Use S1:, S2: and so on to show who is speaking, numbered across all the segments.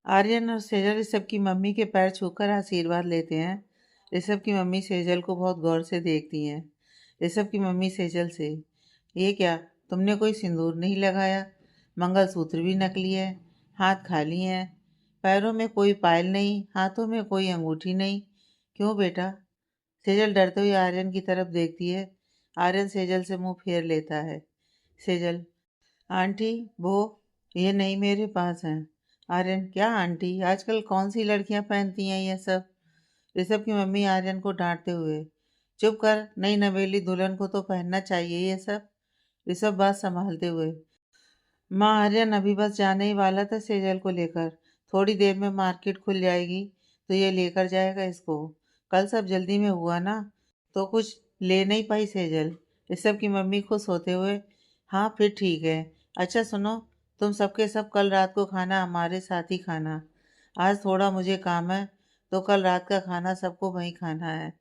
S1: आर्यन और सेजल ऋषभ की मम्मी के पैर छूकर आशीर्वाद लेते हैं। ऋषभ की मम्मी सेजल को बहुत गौर से देखती हैं। ऋषभ की मम्मी सेजल से, ये क्या, तुमने कोई सिंदूर नहीं लगाया, मंगलसूत्र भी नकली है, हाथ खाली हैं, पैरों में कोई पायल नहीं, हाथों में कोई अंगूठी नहीं, क्यों बेटा? सेजल डरते हुए आर्यन की तरफ देखती है। आर्यन सेजल से मुंह फेर लेता है। सेजल, आंटी वो, ये नहीं मेरे पास है। आर्यन, क्या आंटी, आजकल कौन सी लड़कियां पहनती हैं ये सब? ऋषभ की मम्मी आर्यन को डांटते हुए, चुप कर, नई नवेली दुल्हन को तो पहनना चाहिए ये सब। ऋषभ बात संभालते हुए, माँ, आर्यन अभी बस जाने ही वाला था सेजल को लेकर, थोड़ी देर में मार्केट खुल जाएगी तो ये लेकर जाएगा इसको। कल सब जल्दी में हुआ ना, तो कुछ ले नहीं पाई सेजल। ऋषभ की मम्मी खुश होते हुए, हाँ फिर ठीक है। अच्छा सुनो, तुम सबके सब कल रात को खाना हमारे साथ ही खाना। आज थोड़ा मुझे काम है, तो कल रात का खाना सबको वहीं खाना है।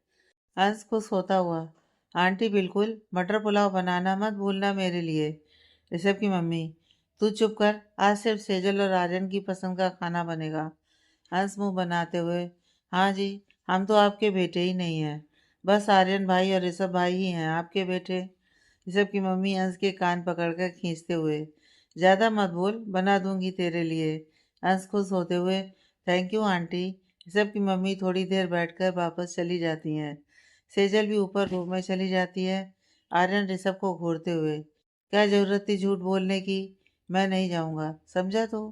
S1: हंस खुश होता हुआ, आंटी बिल्कुल, मटर पुलाव बनाना मत भूलना मेरे लिए। ऋषभ की मम्मी, तू चुप कर, आज सिर्फ सेजल और आर्यन की पसंद का खाना बनेगा। हंस मुंह बनाते हुए, हाँ जी, हम तो आपके बेटे ही नहीं हैं, बस आर्यन भाई और ऋषभ भाई ही हैं आपके बेटे। ऋषभ की मम्मी हंस के कान पकड़कर खींचते हुए, ज़्यादा मत बोल, बना दूंगी तेरे लिए। हंस खुश होते हुए, थैंक यू आंटी। ऋषभ की मम्मी थोड़ी देर बैठकर वापस चली जाती हैं। सेजल भी ऊपर रूम में चली जाती है। आर्यन ऋषभ को घूरते हुए, क्या जरूरत थी झूठ बोलने की? मैं नहीं जाऊंगा, समझा तो?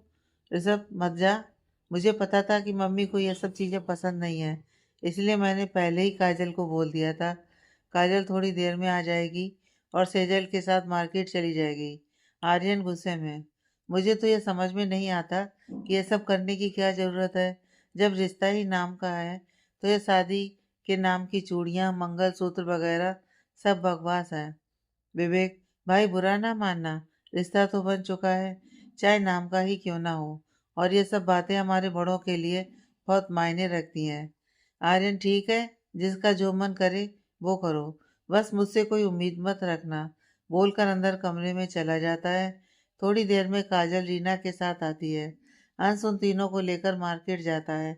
S1: ऋषभ, मत जा। मुझे पता था कि मम्मी को ये सब चीज़ें पसंद नहीं है, इसलिए मैंने पहले ही काजल को बोल दिया था। काजल थोड़ी देर में आ जाएगी और सेजल के साथ मार्केट चली जाएगी। आर्यन गुस्से में, मुझे तो ये समझ में नहीं आता कि ये सब करने की क्या ज़रूरत है। जब रिश्ता ही नाम का है तो ये शादी के नाम की चूड़ियाँ, मंगलसूत्र वगैरह सब बकवास है। विवेक, भाई बुरा ना मानना, रिश्ता तो बन चुका है, चाहे नाम का ही क्यों ना हो, और ये सब बातें हमारे बड़ों के लिए बहुत मायने रखती हैं। आर्यन, ठीक है, जिसका जो मन करे वो करो, बस मुझसे कोई उम्मीद मत रखना, बोलकर अंदर कमरे में चला जाता है। थोड़ी देर में काजल रीना के साथ आती है। अंश उन तीनों को लेकर मार्केट जाता है।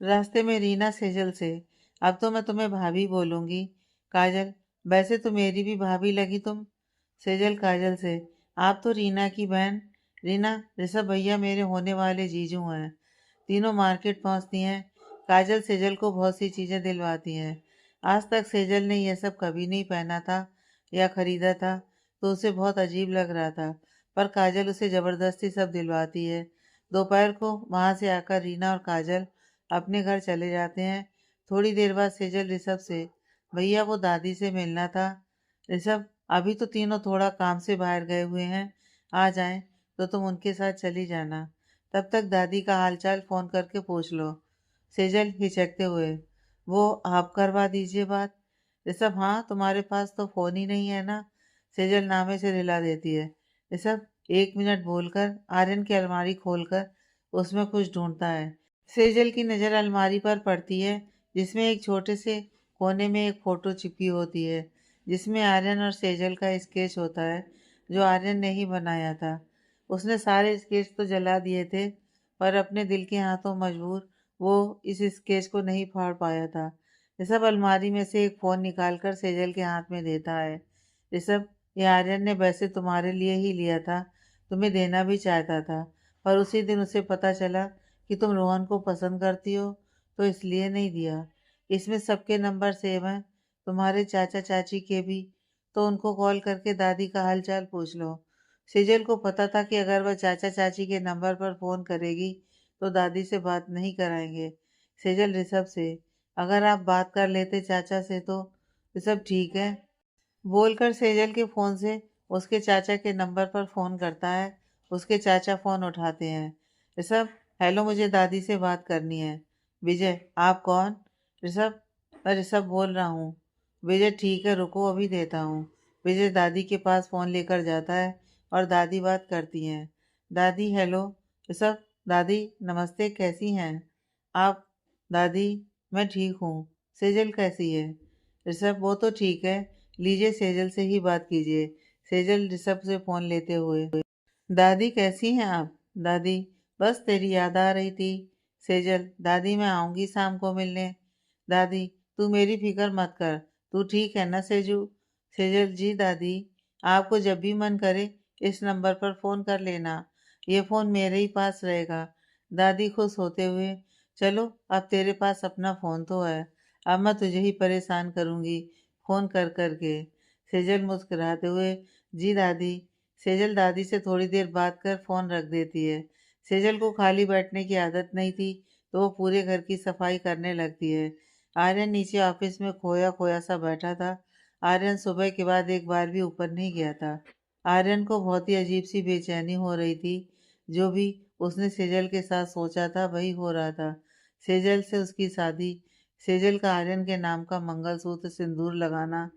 S1: रास्ते में रीना सेजल से, अब तो मैं तुम्हें भाभी बोलूंगी। काजल, वैसे तो मेरी भी भाभी लगी तुम। सेजल काजल से, आप तो रीना की बहन। रीना, ऋषभ भैया मेरे होने वाले जीजू हैं। तीनों मार्केट पहुंचती हैं। काजल सेजल को बहुत सी चीज़ें दिलवाती हैं। आज तक सेजल ने यह सब कभी नहीं पहना था या खरीदा था, तो उसे बहुत अजीब लग रहा था, पर काजल उसे ज़बरदस्ती सब दिलवाती है। दोपहर को वहां से आकर रीना और काजल अपने घर चले जाते हैं। थोड़ी देर बाद सेजल ऋषभ से, भैया वो दादी से मिलना था। ऋषभ, अभी तो तीनों थोड़ा काम से बाहर गए हुए हैं, आ जाएं तो तुम उनके साथ चली जाना, तब तक दादी का हालचाल फोन करके पूछ लो। सेजल हिचकते हुए, वो आप करवा दीजिए बात। ऋषभ, हाँ, तुम्हारे पास तो फोन ही नहीं है ना? सेजल नामे से रिला देती है। ऋषभ एक मिनट बोलकर आर्यन की अलमारी खोलकर उसमें कुछ ढूंढता है। सेजल की नज़र अलमारी पर पड़ती है, जिसमें एक छोटे से कोने में एक फ़ोटो चिपकी होती है, जिसमें आर्यन और सेजल का स्केच होता है, जो आर्यन ने ही बनाया था। उसने सारे स्केच तो जला दिए थे, पर अपने दिल के हाथों मजबूर वो इस स्केच को नहीं फाड़ पाया था। ऋषभ अलमारी में से एक फ़ोन निकालकर सेजल के हाथ में देता है। ऋषभ, ये आर्यन ने वैसे तुम्हारे लिए ही लिया था, तुम्हें देना भी चाहता था, पर उसी दिन उसे पता चला कि तुम रोहन को पसंद करती हो, तो इसलिए नहीं दिया। इसमें सबके नंबर सेव हैं, तुम्हारे चाचा चाची के भी, तो उनको कॉल करके दादी का हाल चाल पूछ लो। सेजल को पता था कि अगर वह चाचा चाची के नंबर पर फ़ोन करेगी तो दादी से बात नहीं कराएंगे। सेजल ऋषभ से, अगर आप बात कर लेते चाचा से तो? ऋषभ, ठीक है, बोलकर सेजल के फ़ोन से उसके चाचा के नंबर पर फ़ोन करता है। उसके चाचा फ़ोन उठाते हैं। ऋषभ, हेलो, मुझे दादी से बात करनी है। विजय, आप कौन? ऋषभ, मैं ऋषभ बोल रहा हूँ। विजय, ठीक है, रुको अभी देता हूँ। विजय दादी के पास फ़ोन लेकर जाता है और दादी बात करती हैं। दादी, हेलो। ऋषभ, दादी नमस्ते, कैसी हैं आप? दादी, मैं ठीक हूँ। सेजल कैसी है? ऋषभ, वो तो ठीक है, लीजिए सेजल से ही बात कीजिए। सेजल ऋषभ से फ़ोन लेते हुए, दादी कैसी हैं आप? दादी, बस तेरी याद आ रही थी। सेजल, दादी मैं आऊंगी शाम को मिलने। दादी, तू मेरी फिक्र मत कर, तू ठीक है ना सेजू? सेजल, जी दादी, आपको जब भी मन करे इस नंबर पर फ़ोन कर लेना, ये फ़ोन मेरे ही पास रहेगा। दादी खुश होते हुए, चलो अब तेरे पास अपना फ़ोन तो है, अब मैं तुझे ही परेशान करूंगी फ़ोन कर कर के। सेजल मुस्कुराते हुए, जी दादी। सेजल दादी से थोड़ी देर बात कर फ़ोन रख देती है। सेजल को खाली बैठने की आदत नहीं थी, तो वो पूरे घर की सफाई करने लगती है। आर्यन नीचे ऑफिस में खोया खोया सा बैठा था। आर्यन सुबह के बाद एक बार भी ऊपर नहीं गया था। आर्यन को बहुत ही अजीब सी बेचैनी हो रही थी। जो भी उसने सेजल के साथ सोचा था वही हो रहा था। सेजल से उसकी शादी, सेजल का आर्यन के नाम का मंगलसूत्र सिंदूर लगाना,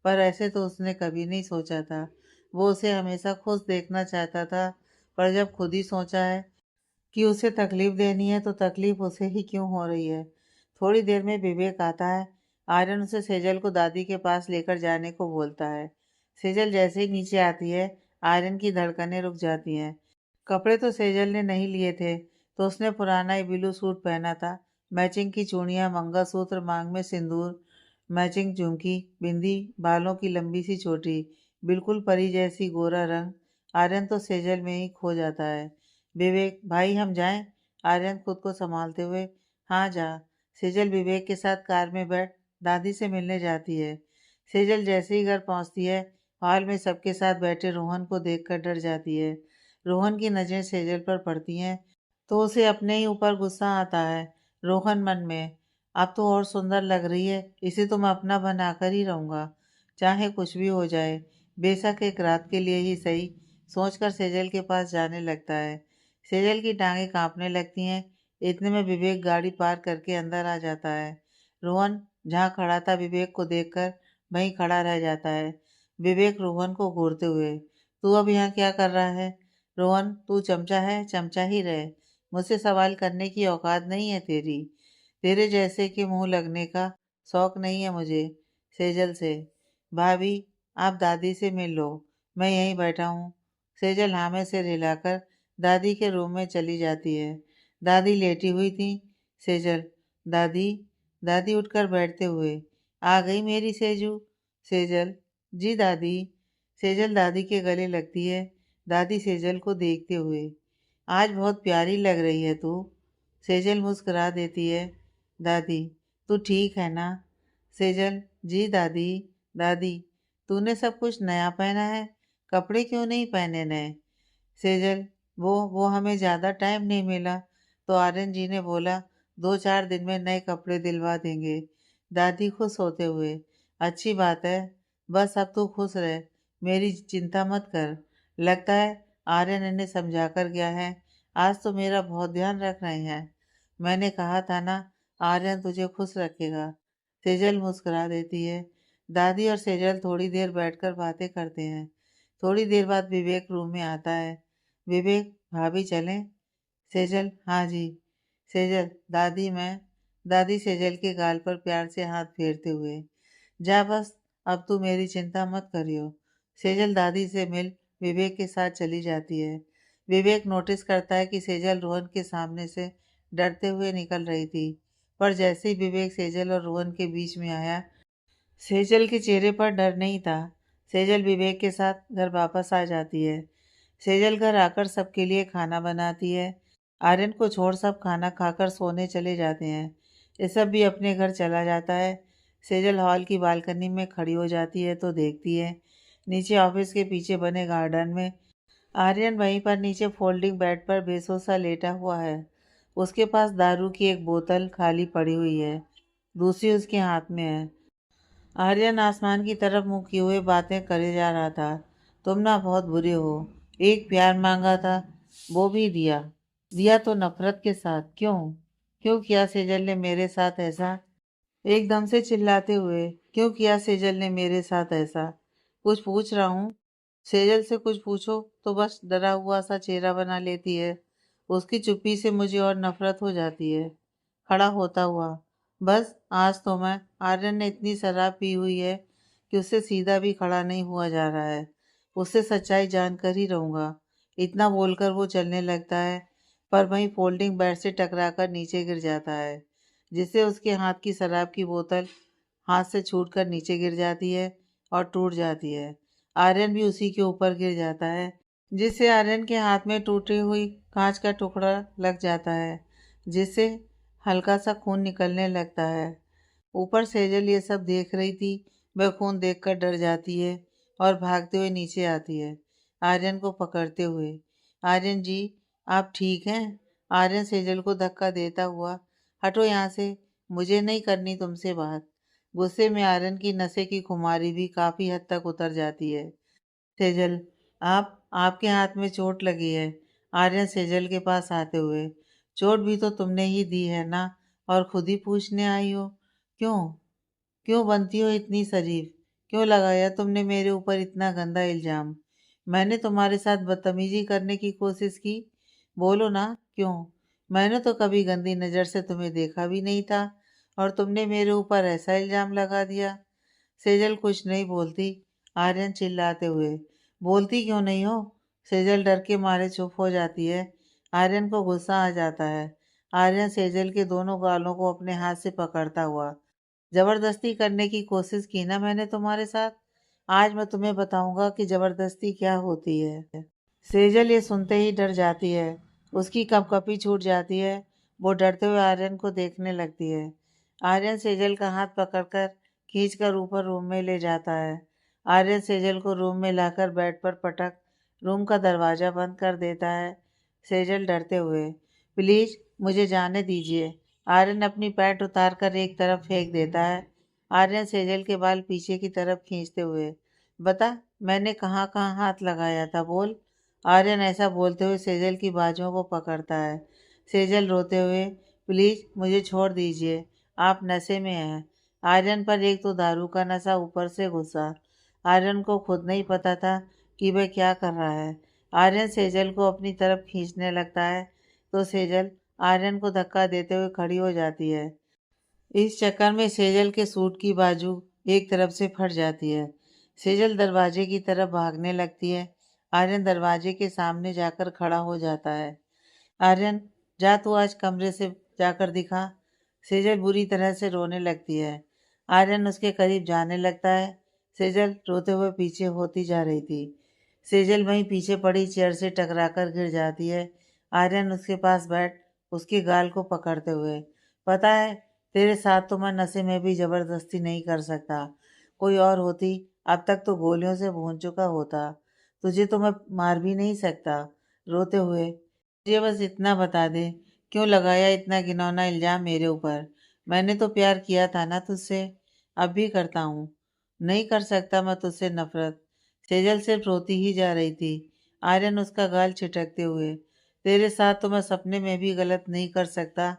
S1: पर ऐसे तो उसने कभी नहीं सोचा था। वो उसे हमेशा खुश देखना चाहता था, पर जब खुद ही सोचा है कि उसे तकलीफ देनी है तो तकलीफ उसे ही क्यों हो रही है। थोड़ी देर में विवेक आता है। आर्यन उसे सेजल को दादी के पास लेकर जाने को बोलता है। सेजल जैसे ही नीचे आती है, आर्यन की धड़कनें रुक जाती हैं। कपड़े तो सेजल ने नहीं लिए थे, तो उसने पुराना ही ब्लू सूट पहना था। मैचिंग की चूड़ियां, मंगलसूत्र, मांग में सिंदूर, मैचिंग झुमकी, बिंदी, बालों की लंबी सी चोटी, बिल्कुल परी जैसी गोरा रंग। आर्यन तो सेजल में ही खो जाता है। विवेक, भाई हम जाएं? आर्यन खुद को संभालते हुए, हाँ जा। सेजल विवेक के साथ कार में बैठ दादी से मिलने जाती है। सेजल जैसे ही घर पहुंचती है, हॉल में सबके साथ बैठे रोहन को देखकर डर जाती है। रोहन की नज़रें सेजल पर पड़ती हैं, तो उसे अपने ही ऊपर गुस्सा आता है। रोहन मन में, अब तो और सुंदर लग रही है, इसे तो मैं अपना बनाकर ही रहूंगा, चाहे कुछ भी हो जाए, बेशक एक रात के लिए ही सही, सोचकर सेजल के पास जाने लगता है। सेजल की टांगें कांपने लगती हैं। इतने में विवेक गाड़ी पार करके अंदर आ जाता है। रोहन जहाँ खड़ा था विवेक को देखकर वहीं खड़ा रह जाता है। विवेक रोहन को घूरते हुए, तू अब यहाँ क्या कर रहा है? रोहन, तू चमचा है, चमचा ही रहे, मुझसे सवाल करने की औकात नहीं है तेरी। तेरे जैसे के मुंह लगने का शौक नहीं है मुझे। सेजल से, भाभी आप दादी से मिल लो, मैं यहीं बैठा हूँ। सेजल हाँ में सिर हिलाकर दादी के रूम में चली जाती है। दादी लेटी हुई थी। सेजल, दादी। दादी उठकर बैठते हुए, आ गई मेरी सेजू? सेजल, जी दादी। सेजल दादी के गले लगती है। दादी सेजल को देखते हुए, आज बहुत प्यारी लग रही है तू। सेजल मुस्कुरा देती है। दादी, तू ठीक है ना? सेजल, जी दादी। दादी, तूने सब कुछ नया पहना है, कपड़े क्यों नहीं पहने नए? सेजल, वो हमें ज़्यादा टाइम नहीं मिला, तो आर्यन जी ने बोला 2-4 दिन में नए कपड़े दिलवा देंगे। दादी खुश होते हुए, अच्छी बात है, बस अब तू खुश रह, मेरी चिंता मत कर। लगता है आर्यन इन्हें समझा कर गया है, आज तो मेरा बहुत ध्यान रख रहे हैं। मैंने कहा था ना, आर्यन तुझे खुश रखेगा। सेजल मुस्कुरा देती है। दादी और सेजल थोड़ी देर बैठकर बातें करते हैं। थोड़ी देर बाद विवेक रूम में आता है। विवेक, भाभी चलें? सेजल, हाँ जी। सेजल, दादी मैं। दादी सेजल के गाल पर प्यार से हाथ फेरते हुए, जा बस, अब तू मेरी चिंता मत करियो। सेजल दादी से मिल विवेक के साथ चली जाती है। विवेक नोटिस करता है कि सेजल रोहन के सामने से डरते हुए निकल रही थी, पर जैसे ही विवेक सेजल और रोहन के बीच में आया, सेजल के चेहरे पर डर नहीं था। सेजल विवेक के साथ घर वापस आ जाती है। सेजल घर आकर सबके लिए खाना बनाती है। आर्यन को छोड़ सब खाना खाकर सोने चले जाते हैं। ऋषभ भी अपने घर चला जाता है। सेजल हॉल की बालकनी में खड़ी हो जाती है तो देखती है नीचे ऑफिस के पीछे बने गार्डन में आर्यन वहीं पर नीचे फोल्डिंग बेड पर बेसोसा लेटा हुआ है। उसके पास दारू की एक बोतल खाली पड़ी हुई है, दूसरी उसके हाथ में है। आर्यन आसमान की तरफ मुंह किए हुए बातें करे जा रहा था। तुम ना बहुत बुरे हो। एक प्यार मांगा था, वो भी दिया। दिया तो नफरत के साथ। क्यों? क्यों किया सेजल ने मेरे साथ ऐसा? एकदम से चिल्लाते हुए, क्यों किया सेजल ने मेरे साथ ऐसा? कुछ पूछ रहा हूँ। सेजल से कुछ पूछो तो बस डरा हुआ सा चेहरा बना लेती है। उसकी चुप्पी से मुझे और नफरत हो जाती है। खड़ा होता हुआ, बस आज तो मैं, आर्यन ने इतनी शराब पी हुई है कि उससे सीधा भी खड़ा नहीं हुआ जा रहा है। उससे सच्चाई जानकर ही रहूंगा। इतना बोलकर वो चलने लगता है। पर वहीं फोल्डिंग बेड से टकराकर नीचे गिर जाता है, जिससे उसके हाथ की शराब की बोतल हाथ से छूटकर नीचे गिर जाती है और टूट जाती है। आर्यन भी उसी के ऊपर गिर जाता है, जिससे आर्यन के हाथ में टूटी हुई कांच का टुकड़ा लग जाता है, जिससे हल्का सा खून निकलने लगता है। ऊपर सेजल ये सब देख रही थी। वह खून देखकर डर जाती है और भागते हुए नीचे आती है, आर्यन को पकड़ते हुए। आर्यन जी, आप ठीक हैं? आर्यन सेजल को धक्का देता हुआ, हटो यहाँ से, मुझे नहीं करनी तुमसे बात। गुस्से में आर्यन की नशे की खुमारी भी काफी हद तक उतर जाती है। सेजल, आपके हाथ में चोट लगी है। आर्यन सेजल के पास आते हुए, चोट भी तो तुमने ही दी है ना, और खुद ही पूछने आई हो। क्यों? क्यों बनती हो इतनी शरीफ? क्यों लगाया तुमने मेरे ऊपर इतना गंदा इल्जाम? मैंने तुम्हारे साथ बदतमीजी करने की कोशिश की? बोलो ना, क्यों? मैंने तो कभी गंदी नज़र से तुम्हें देखा भी नहीं था, और तुमने मेरे ऊपर ऐसा इल्जाम लगा दिया। सेजल कुछ नहीं बोलती। आर्यन चिल्लाते हुए, बोलती क्यों नहीं हो? सेजल डर के मारे चुप हो जाती है। आर्यन को गुस्सा आ जाता है। आर्यन सेजल के दोनों गालों को अपने हाथ से पकड़ता हुआ, जबरदस्ती करने की कोशिश की ना मैंने तुम्हारे साथ? आज मैं तुम्हें बताऊंगा कि जबरदस्ती क्या होती है। सेजल ये सुनते ही डर जाती है। उसकी कपकपी छूट जाती है। वो डरते हुए आर्यन को देखने लगती है। आर्यन सेजल का हाथ पकड़कर खींचकर ऊपर रूम में ले जाता है। आर्यन सेजल को रूम में लाकर बेड पर पटक रूम का दरवाज़ा बंद कर देता है। सेजल डरते हुए, प्लीज मुझे जाने दीजिए। आर्यन अपनी पैंट उतार कर एक तरफ फेंक देता है। आर्यन सेजल के बाल पीछे की तरफ खींचते हुए, बता, मैंने कहाँ कहाँ हाथ लगाया था, बोल। आर्यन ऐसा बोलते हुए सेजल की बाजुओं को पकड़ता है। सेजल रोते हुए, प्लीज मुझे छोड़ दीजिए, आप नशे में हैं। आर्यन पर एक तो दारू का नशा, ऊपर से गुस्सा। आर्यन को खुद नहीं पता था कि वह क्या कर रहा है। आर्यन सेजल को अपनी तरफ खींचने लगता है तो सेजल आर्यन को धक्का देते हुए खड़ी हो जाती है। इस चक्कर में सेजल के सूट की बाजू एक तरफ से फट जाती है। सेजल दरवाजे की तरफ भागने लगती है। आर्यन दरवाजे के सामने जाकर खड़ा हो जाता है। आर्यन, जा तू आज कमरे से जाकर दिखा। सेजल बुरी तरह से रोने लगती है। आर्यन उसके करीब जाने लगता है। सेजल रोते हुए पीछे होती जा रही थी। सेजल वहीं पीछे पड़ी चेयर से टकराकर गिर जाती है। आर्यन उसके पास बैठ उसके गाल को पकड़ते हुए, पता है, तेरे साथ तो मैं नशे में भी जबरदस्ती नहीं कर सकता। कोई और होती अब तक तो गोलियों से भून चुका होता। तुझे तो मैं मार भी नहीं सकता। रोते हुए, मुझे बस इतना बता दे, क्यों लगाया इतना घिनौना इल्जाम मेरे ऊपर? मैंने तो प्यार किया था ना तुझसे, अब भी करता हूँ। नहीं कर सकता मैं तुझसे नफरत। सेजल सिर्फ रोती ही जा रही थी। आर्यन उसका गाल छिटकते हुए, तेरे साथ तो मैं सपने में भी गलत नहीं कर सकता।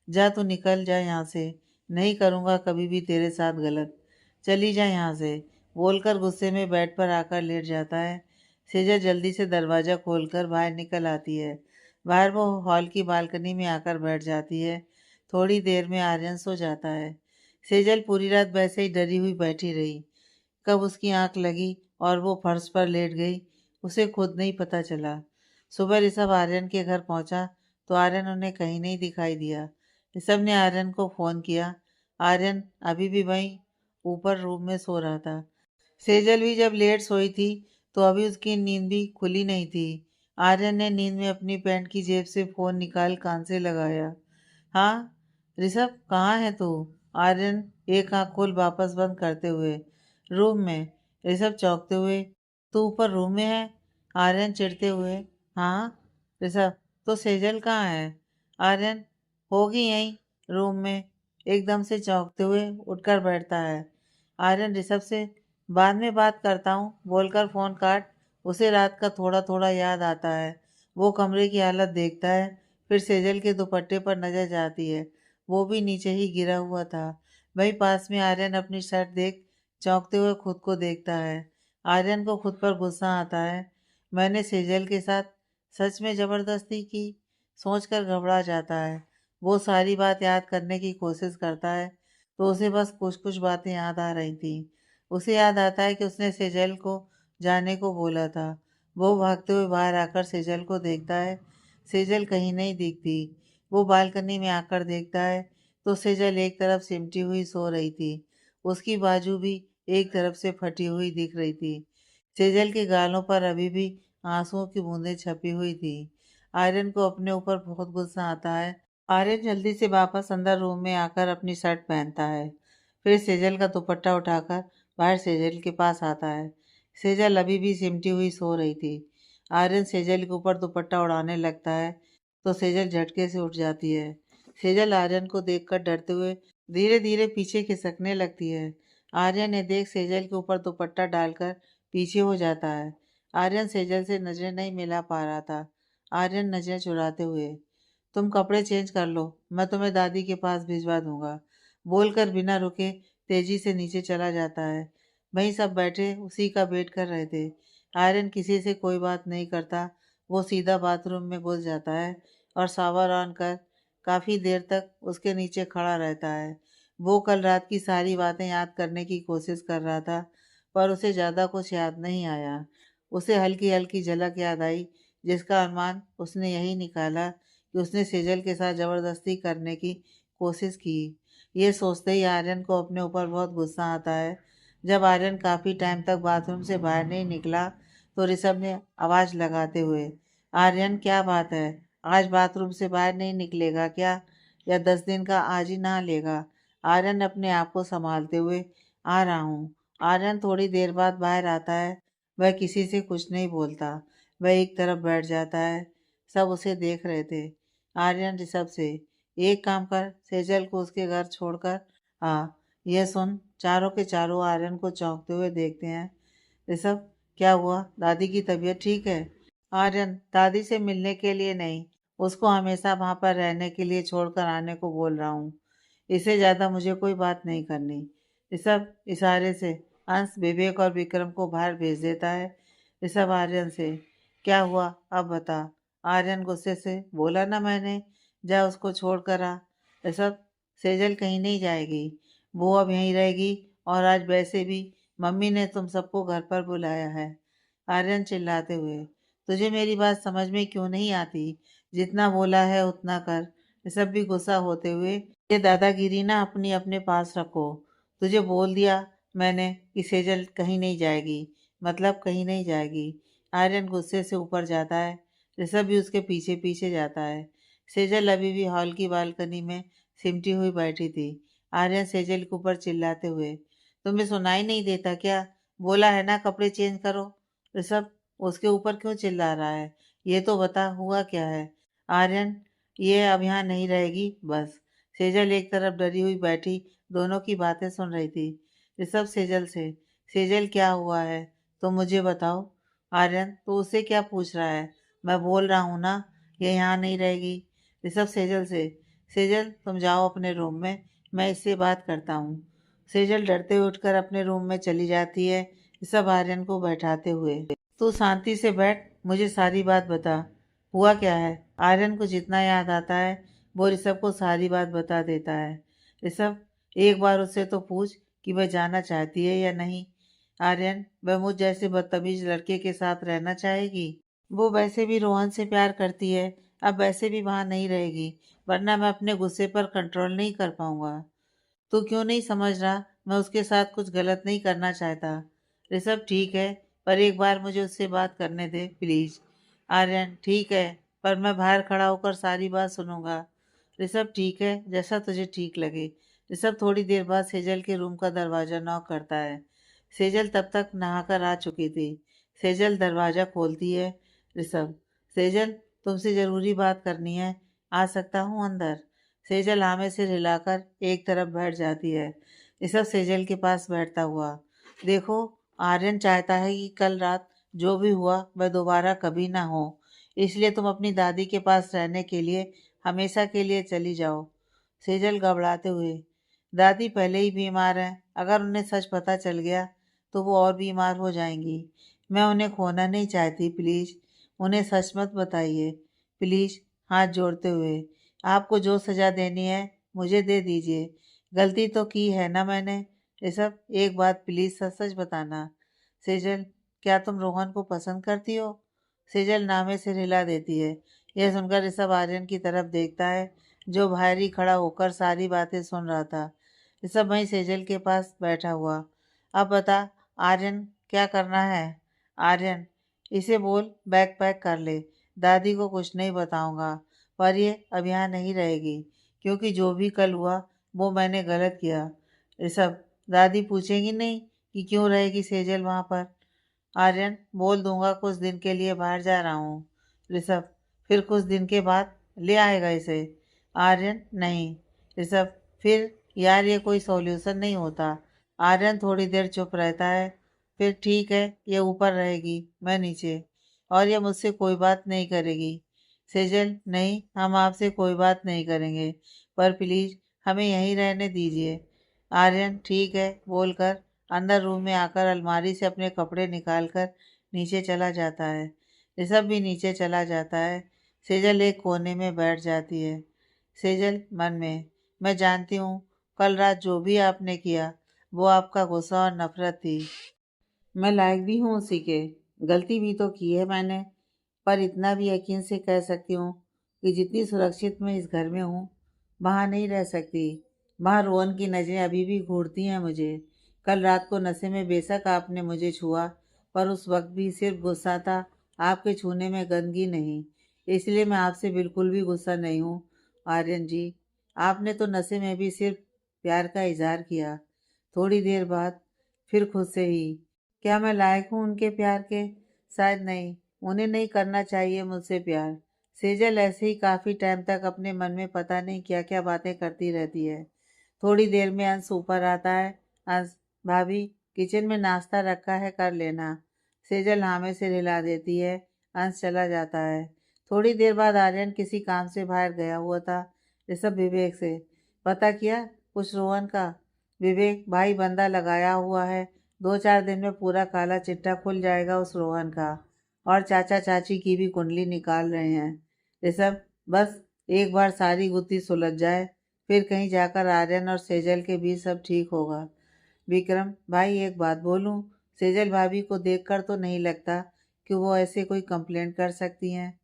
S1: जा तू निकल जा यहाँ से। नहीं करूँगा कभी भी तेरे साथ गलत। चली जा यहाँ से, बोलकर गुस्से में बेड पर आकर लेट जाता है। सेजल जल्दी से दरवाज़ा खोलकर बाहर निकल आती है। बाहर वो हॉल की बालकनी में आकर बैठ जाती है। थोड़ी देर में आर्यन सो जाता है। सेजल पूरी रात वैसे ही डरी हुई बैठी रही। कब उसकी आंख लगी और वो फर्श पर लेट गई, उसे खुद नहीं पता चला। सुबह ऋषभ आर्यन के घर पहुंचा तो आर्यन उन्हें कहीं नहीं दिखाई दिया। ऋषभ ने आर्यन को फ़ोन किया। आर्यन अभी भी वहीं ऊपर रूम में सो रहा था। सेजल भी जब लेट सोई थी तो अभी उसकी नींद भी खुली नहीं थी। आर्यन ने नींद में अपनी पैंट की जेब से फ़ोन निकाल कान से लगाया। हाँ ऋषभ, कहाँ है तू? आर्यन एक आंख खोल वापस बंद करते हुए, रूम में। ऋषभ चौंकते हुए, तू ऊपर रूम में है? आर्यन चिढ़ते हुए, हाँ। ऋषभ, तो सेजल कहाँ है? आर्यन, होगी यहीं रूम में। एकदम से चौंकते हुए उठकर बैठता है। आर्यन ऋषभ से, बाद में बात करता हूँ बोलकर फ़ोन काट। उसे रात का थोड़ा थोड़ा याद आता है। वो कमरे की हालत देखता है, फिर सेजल के दुपट्टे पर नजर जाती है। वो भी नीचे ही गिरा हुआ था। वहीं पास में आर्यन अपनी शर्ट देख चौंकते हुए खुद को देखता है। आर्यन को खुद पर गुस्सा आता है। मैंने सेजल के साथ सच में ज़बरदस्ती की, सोचकर घबरा जाता है। वो सारी बात याद करने की कोशिश करता है तो उसे बस कुछ कुछ बातें याद आ रही थी। उसे याद आता है कि उसने सेजल को जाने को बोला था। वो भागते हुए बाहर आकर सेजल को देखता है। सेजल कहीं नहीं दिखती। वो बालकनी में आकर देखता है तो सेजल एक तरफ सिमटी हुई सो रही थी। उसकी बाजू भी एक तरफ से फटी हुई दिख रही थी। सेजल के गालों पर अभी भी आंसुओं की बूंदें छपी हुई थी। आर्यन को अपने ऊपर बहुत गुस्सा आता है। आर्यन जल्दी से वापस अंदर रूम में आकर अपनी शर्ट पहनता है। फिर सेजल का दुपट्टा उठाकर बाहर सेजल के पास आता है। सेजल अभी भी सिमटी हुई सो रही थी। आर्यन सेजल के ऊपर दुपट्टा उड़ाने लगता है तो सेजल झटके से उठ जाती है। सेजल आर्यन को देखकर डरते हुए धीरे धीरे पीछे खिसकने लगती है। आर्यन ने देख सेजल के ऊपर दुपट्टा डालकर पीछे हो जाता है। आर्यन सेजल से नजरें नहीं मिला पा रहा था। आर्यन नजरें चुराते हुए, तुम कपड़े चेंज कर लो, मैं तुम्हें दादी के पास भिजवा दूंगा, बोलकर बिना रुके तेजी से नीचे चला जाता है। वहीं सब बैठे उसी का वेट कर रहे थे। आर्यन किसी से कोई बात नहीं करता। वो सीधा बाथरूम में घुस जाता है और शावर ऑन कर काफ़ी देर तक उसके नीचे खड़ा रहता है। वो कल रात की सारी बातें याद करने की कोशिश कर रहा था, पर उसे ज़्यादा कुछ याद नहीं आया। उसे हल्की हल्की झलक याद आई, जिसका अनुमान उसने यही निकाला कि उसने सेजल के साथ ज़बरदस्ती करने की कोशिश की। ये सोचते ही आर्यन को अपने ऊपर बहुत गुस्सा आता है। जब आर्यन काफ़ी टाइम तक बाथरूम से बाहर नहीं निकला तो ऋषभ ने आवाज़ लगाते हुए, आर्यन क्या बात है, आज बाथरूम से बाहर नहीं निकलेगा क्या, या 10 दिन का आज ही नहा लेगा। आर्यन अपने आप को संभालते हुए, आ रहा हूँ। आर्यन थोड़ी देर बाद बाहर आता है। वह किसी से कुछ नहीं बोलता। वह एक तरफ बैठ जाता है। सब उसे देख रहे थे। आर्यन ऋषभ से, एक काम कर, सेजल को उसके घर छोड़कर आ। यह सुन चारों के चारों आर्यन को चौंकते हुए देखते हैं। ऋषभ, क्या हुआ, दादी की तबीयत ठीक है? आर्यन, दादी से मिलने के लिए नहीं, उसको हमेशा वहाँ पर रहने के लिए छोड़कर आने को बोल रहा हूँ। इससे ज़्यादा मुझे कोई बात नहीं करनी। ऋषभ इशारे से अंश, विवेक और विक्रम को बाहर भेज देता है। ऋषभ आर्यन से, क्या हुआ अब बता। आर्यन गुस्से से, बोला ना मैंने, जा उसको छोड़ कर आ। ऋषभ, सेजल कहीं नहीं जाएगी, वो अब यहीं रहेगी, और आज वैसे भी मम्मी ने तुम सबको घर पर बुलाया है। आर्यन चिल्लाते हुए, तुझे मेरी बात समझ में क्यों नहीं आती? जितना बोला है उतना कर। ऋषभ भी गुस्सा होते हुए, ये दादागिरी ना अपनी अपने पास रखो। तुझे बोल दिया मैंने कि सेजल कहीं नहीं जाएगी, मतलब कहीं नहीं जाएगी। आर्यन गुस्से से ऊपर जाता है। ऋषभ भी उसके पीछे पीछे जाता है। सेजल अभी भी हॉल की बालकनी में सिमटी हुई बैठी थी। आर्यन सेजल के ऊपर चिल्लाते हुए, तुम्हें सुनाई नहीं देता क्या? बोला है ना कपड़े चेंज करो। ऋषभ उसके ऊपर क्यों चिल्ला रहा है? ये तो बता हुआ क्या है? आर्यन, ये अब यहाँ नहीं रहेगी बस। सेजल एक तरफ डरी हुई बैठी दोनों की बातें सुन रही थी। ऋषभ सेजल से, सेजल क्या हुआ है तो मुझे बताओ। आर्यन, तो उससे क्या पूछ रहा है? मैं बोल रहा हूँ ना, ये यहाँ नहीं रहेगी। ऋषभ सेजल से, सेजल तुम जाओ अपने रूम में, मैं इससे बात करता हूँ। सेजल डरते हुए उठकर अपने रूम में चली जाती है, ऋषभ आर्यन को बैठाते हुए। तू शांति से बैठ, मुझे सारी बात बता, हुआ क्या है? आर्यन को जितना याद आता है वो ऋषभ को सारी बात बता देता है। ऋषभ, एक बार उससे तो पूछ कि वह जाना चाहती है या नहीं। आर्यन, वह मुझ जैसे बदतमीज लड़के के साथ रहना चाहेगी? वो वैसे भी रोहन से प्यार करती है, अब वैसे भी वहाँ नहीं रहेगी, वरना मैं अपने गुस्से पर कंट्रोल नहीं कर पाऊंगा। तू क्यों नहीं समझ रहा? मैं उसके साथ कुछ गलत नहीं करना चाहता। ऋषभ, ठीक है, पर एक बार मुझे उससे बात करने दे प्लीज। आर्यन, ठीक है, पर मैं बाहर खड़ा होकर सारी बात सुनूंगा। ऋषभ, ठीक है, जैसा तुझे ठीक लगे। ऋषभ थोड़ी देर बाद सेजल के रूम का दरवाजा नॉक करता है। सेजल तब तक नहाकर आ चुकी थी। सेजल दरवाजा खोलती है। ऋषभ, सेजल तुमसे जरूरी बात करनी है, आ सकता हूँ अंदर? सेजल हाँ में सिर हिलाकर एक तरफ बैठ जाती है। ऋषभ सेजल के पास बैठता हुआ, देखो, आर्यन चाहता है कि कल रात जो भी हुआ वह दोबारा कभी ना हो, इसलिए तुम अपनी दादी के पास रहने के लिए हमेशा के लिए चली जाओ। सेजल घबराते हुए, दादी पहले ही बीमार हैं, अगर उन्हें सच पता चल गया तो वो और बीमार हो जाएंगी। मैं उन्हें खोना नहीं चाहती, प्लीज़ उन्हें सच मत बताइए, प्लीज़, हाथ जोड़ते हुए। आपको जो सज़ा देनी है मुझे दे दीजिए, गलती तो की है ना मैंने। ऋषभ, एक बात प्लीज़ सच सच बताना। सेजल, क्या तुम रोहन को पसंद करती हो? सेजल नामे से हिला देती है, यह सुनकर ऋषभ आर्यन की तरफ देखता है, जो बाहर ही खड़ा होकर सारी बातें सुन रहा था। ऋषभ वहीं सेजल के पास बैठा हुआ। अब बता आर्यन, क्या करना है? आर्यन, इसे बोल बैग पैक कर ले। दादी को कुछ नहीं बताऊंगा, पर ये अब यहाँ नहीं रहेगी, क्योंकि जो भी कल हुआ वो मैंने गलत किया। ऋषभ, दादी पूछेगी नहीं कि क्यों रहेगी सेजल वहां पर? आर्यन, बोल दूंगा कुछ दिन के लिए बाहर जा रहा हूँ। ऋषभ, फिर कुछ दिन के बाद ले आएगा इसे? आर्यन, नहीं। ऋषभ, फिर यार ये कोई सॉल्यूशन नहीं होता। आर्यन थोड़ी देर चुप रहता है, फिर ठीक है, ये ऊपर रहेगी, मैं नीचे, और ये मुझसे कोई बात नहीं करेगी। सेजल, नहीं, हम आपसे कोई बात नहीं करेंगे, पर प्लीज हमें यहीं रहने दीजिए। आर्यन, ठीक है, बोलकर अंदर रूम में आकर अलमारी से अपने कपड़े निकालकर नीचे चला जाता है। ऋषभ भी नीचे चला जाता है। सेजल एक कोने में बैठ जाती है। सेजल मन में, मैं जानती हूँ कल रात जो भी आपने किया वो आपका गुस्सा और नफरत थी। मैं लायक भी हूँ उसी के। गलती भी तो की है मैंने, पर इतना भी यकीन से कह सकती हूँ कि जितनी सुरक्षित मैं इस घर में हूँ वहाँ नहीं रह सकती। वहाँ रोहन की नज़रें अभी भी घूरती हैं मुझे। कल रात को नशे में बेशक आपने मुझे छुआ, पर उस वक्त भी सिर्फ गुस्सा था, आपके छूने में गंदगी नहीं। इसलिए मैं आपसे बिल्कुल भी गुस्सा नहीं हूँ। आर्यन जी, आपने तो नशे में भी सिर्फ प्यार का इजहार किया। थोड़ी देर बाद फिर खुद से ही, क्या मैं लायक हूँ उनके प्यार के? शायद नहीं। उन्हें नहीं करना चाहिए मुझसे प्यार। सेजल ऐसे ही काफी टाइम तक अपने मन में पता नहीं क्या क्या बातें करती रहती है। थोड़ी देर में अंश ऊपर आता है। अंश, भाभी, किचन में नाश्ता रखा है, कर लेना। सेजल हाँ में सिर हिला देती है। अंश चला जाता है। थोड़ी देर बाद आर्यन किसी काम से बाहर गया हुआ था। ऋषभ विवेक से, पता किया कुछ रोहन का? विवेक, भाई बंदा लगाया हुआ है, 2-4 दिन में पूरा काला चिट्ठा खुल जाएगा उस रोहन का, और चाचा चाची की भी कुंडली निकाल रहे हैं। ऋषभ, बस एक बार सारी गुत्थी सुलझ जाए, फिर कहीं जाकर आर्यन और सेजल के बीच सब ठीक होगा। विक्रम भाई, एक बात बोलूं, सेजल भाभी को देखकर तो नहीं लगता कि वो ऐसे कोई कंप्लेंट कर सकती हैं।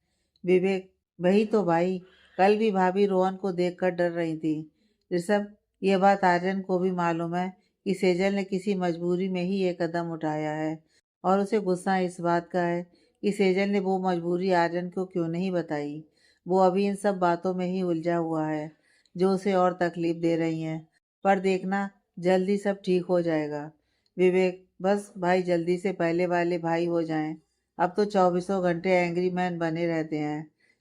S1: विवेक, वही तो भाई, कल भी भाभी रोहन को देखकर डर रही थी। ऋषभ, ये बात आर्यन को भी मालूम है कि सेजल ने किसी मजबूरी में ही ये कदम उठाया है, और उसे गुस्सा इस बात का है कि सेजल ने वो मजबूरी आर्यन को क्यों नहीं बताई। वो अभी इन सब बातों में ही उलझा हुआ है, जो उसे और तकलीफ दे रही हैं। पर देखना, जल्दी सब ठीक हो जाएगा। विवेक, बस भाई जल्दी से पहले वाले भाई हो जाएं। अब तो चौबीसों घंटे एंग्री मैन बने रहते हैं।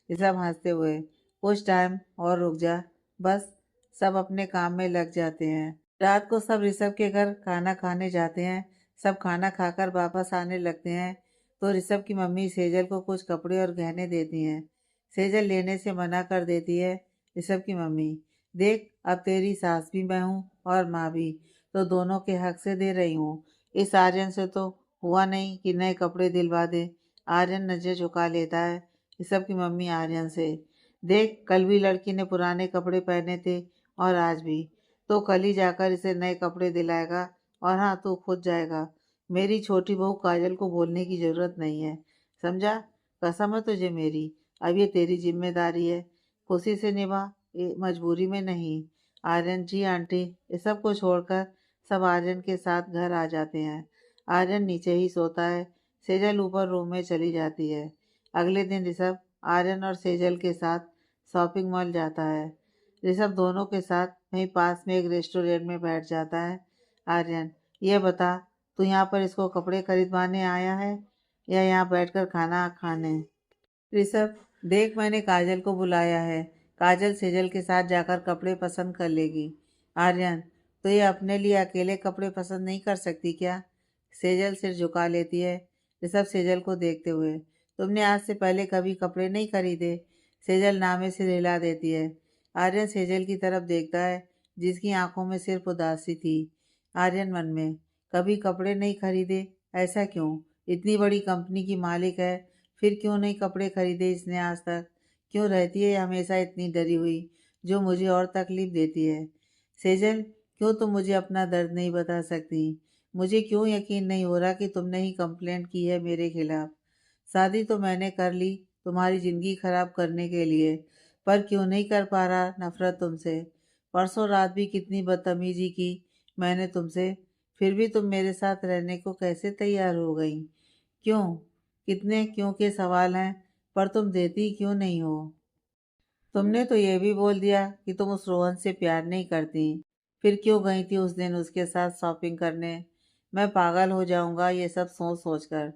S1: ये सब हंसते हुए, कुछ टाइम और रुक जा, बस। सब अपने काम में लग जाते हैं। रात को सब ऋषभ के घर खाना खाने जाते हैं। सब खाना खाकर वापस आने लगते हैं तो ऋषभ की मम्मी सेजल को कुछ कपड़े और गहने देती हैं। सेजल लेने से मना कर देती है। ऋषभ की मम्मी, देख अब तेरी सास भी मैं हूँ और माँ भी, तो दोनों के हक से दे रही हूँ। इस आर्यन से तो हुआ नहीं कि नए कपड़े दिलवा दे। आर्यन नजर झुका लेता है। ऋषभ की मम्मी आर्यन से, देख कल भी लड़की ने पुराने कपड़े पहने थे और आज भी, तो कल ही जाकर इसे नए कपड़े दिलाएगा, और हाँ तू खुद जाएगा। मेरी छोटी बहू काजल को बोलने की जरूरत नहीं है, समझा? कसम है तुझे मेरी, अब ये तेरी जिम्मेदारी है, खुशी से निभा, ये मजबूरी में नहीं। आर्यन, जी आंटी। ये सब को छोड़कर सब आर्यन के साथ घर आ जाते हैं। आर्यन नीचे ही सोता है। सेजल ऊपर रूम में चली जाती है। अगले दिन ऋषभ आर्यन और सेजल के साथ शॉपिंग मॉल जाता है। ऋषभ दोनों के साथ वहीं पास में एक रेस्टोरेंट में बैठ जाता है। आर्यन, ये बता, तू यहाँ पर इसको कपड़े खरीदवाने आया है या यहाँ बैठकर खाना खाने? ऋषभ, देख मैंने काजल को बुलाया है, काजल सेजल के साथ जाकर कपड़े पसंद कर लेगी। आर्यन, तो ये अपने लिए अकेले कपड़े पसंद नहीं कर सकती क्या? सेजल सिर झुका लेती है। ऋषभ सेजल को देखते हुए, तुमने आज से पहले कभी कपड़े नहीं खरीदे? सेजल नामे से हिला देती है। आर्यन सेजल की तरफ देखता है, जिसकी आंखों में सिर्फ उदासी थी। आर्यन मन में, कभी कपड़े नहीं खरीदे? ऐसा क्यों? इतनी बड़ी कंपनी की मालिक है, फिर क्यों नहीं कपड़े खरीदे इसने आज तक? क्यों रहती है हमेशा इतनी डरी हुई, जो मुझे और तकलीफ देती है? सेजल, क्यों तुम मुझे अपना दर्द नहीं बता सकती? मुझे क्यों यकीन नहीं हो रहा कि तुमने ही कंप्लेंट की है मेरे खिलाफ? शादी तो मैंने कर ली, तुम्हारी ज़िंदगी खराब करने के लिए, पर क्यों नहीं कर पा रहा नफरत तुमसे। परसों रात भी कितनी बदतमीजी की मैंने तुमसे, फिर भी तुम मेरे साथ रहने को कैसे तैयार हो गई। क्यों? कितने क्यों के सवाल हैं, पर तुम देती क्यों नहीं हो। तुमने तो ये भी बोल दिया कि तुम उस रोहन से प्यार नहीं करती, फिर क्यों गई थी उस दिन उसके साथ शॉपिंग करने। मैं पागल हो जाऊंगा ये सब सोच सोच कर।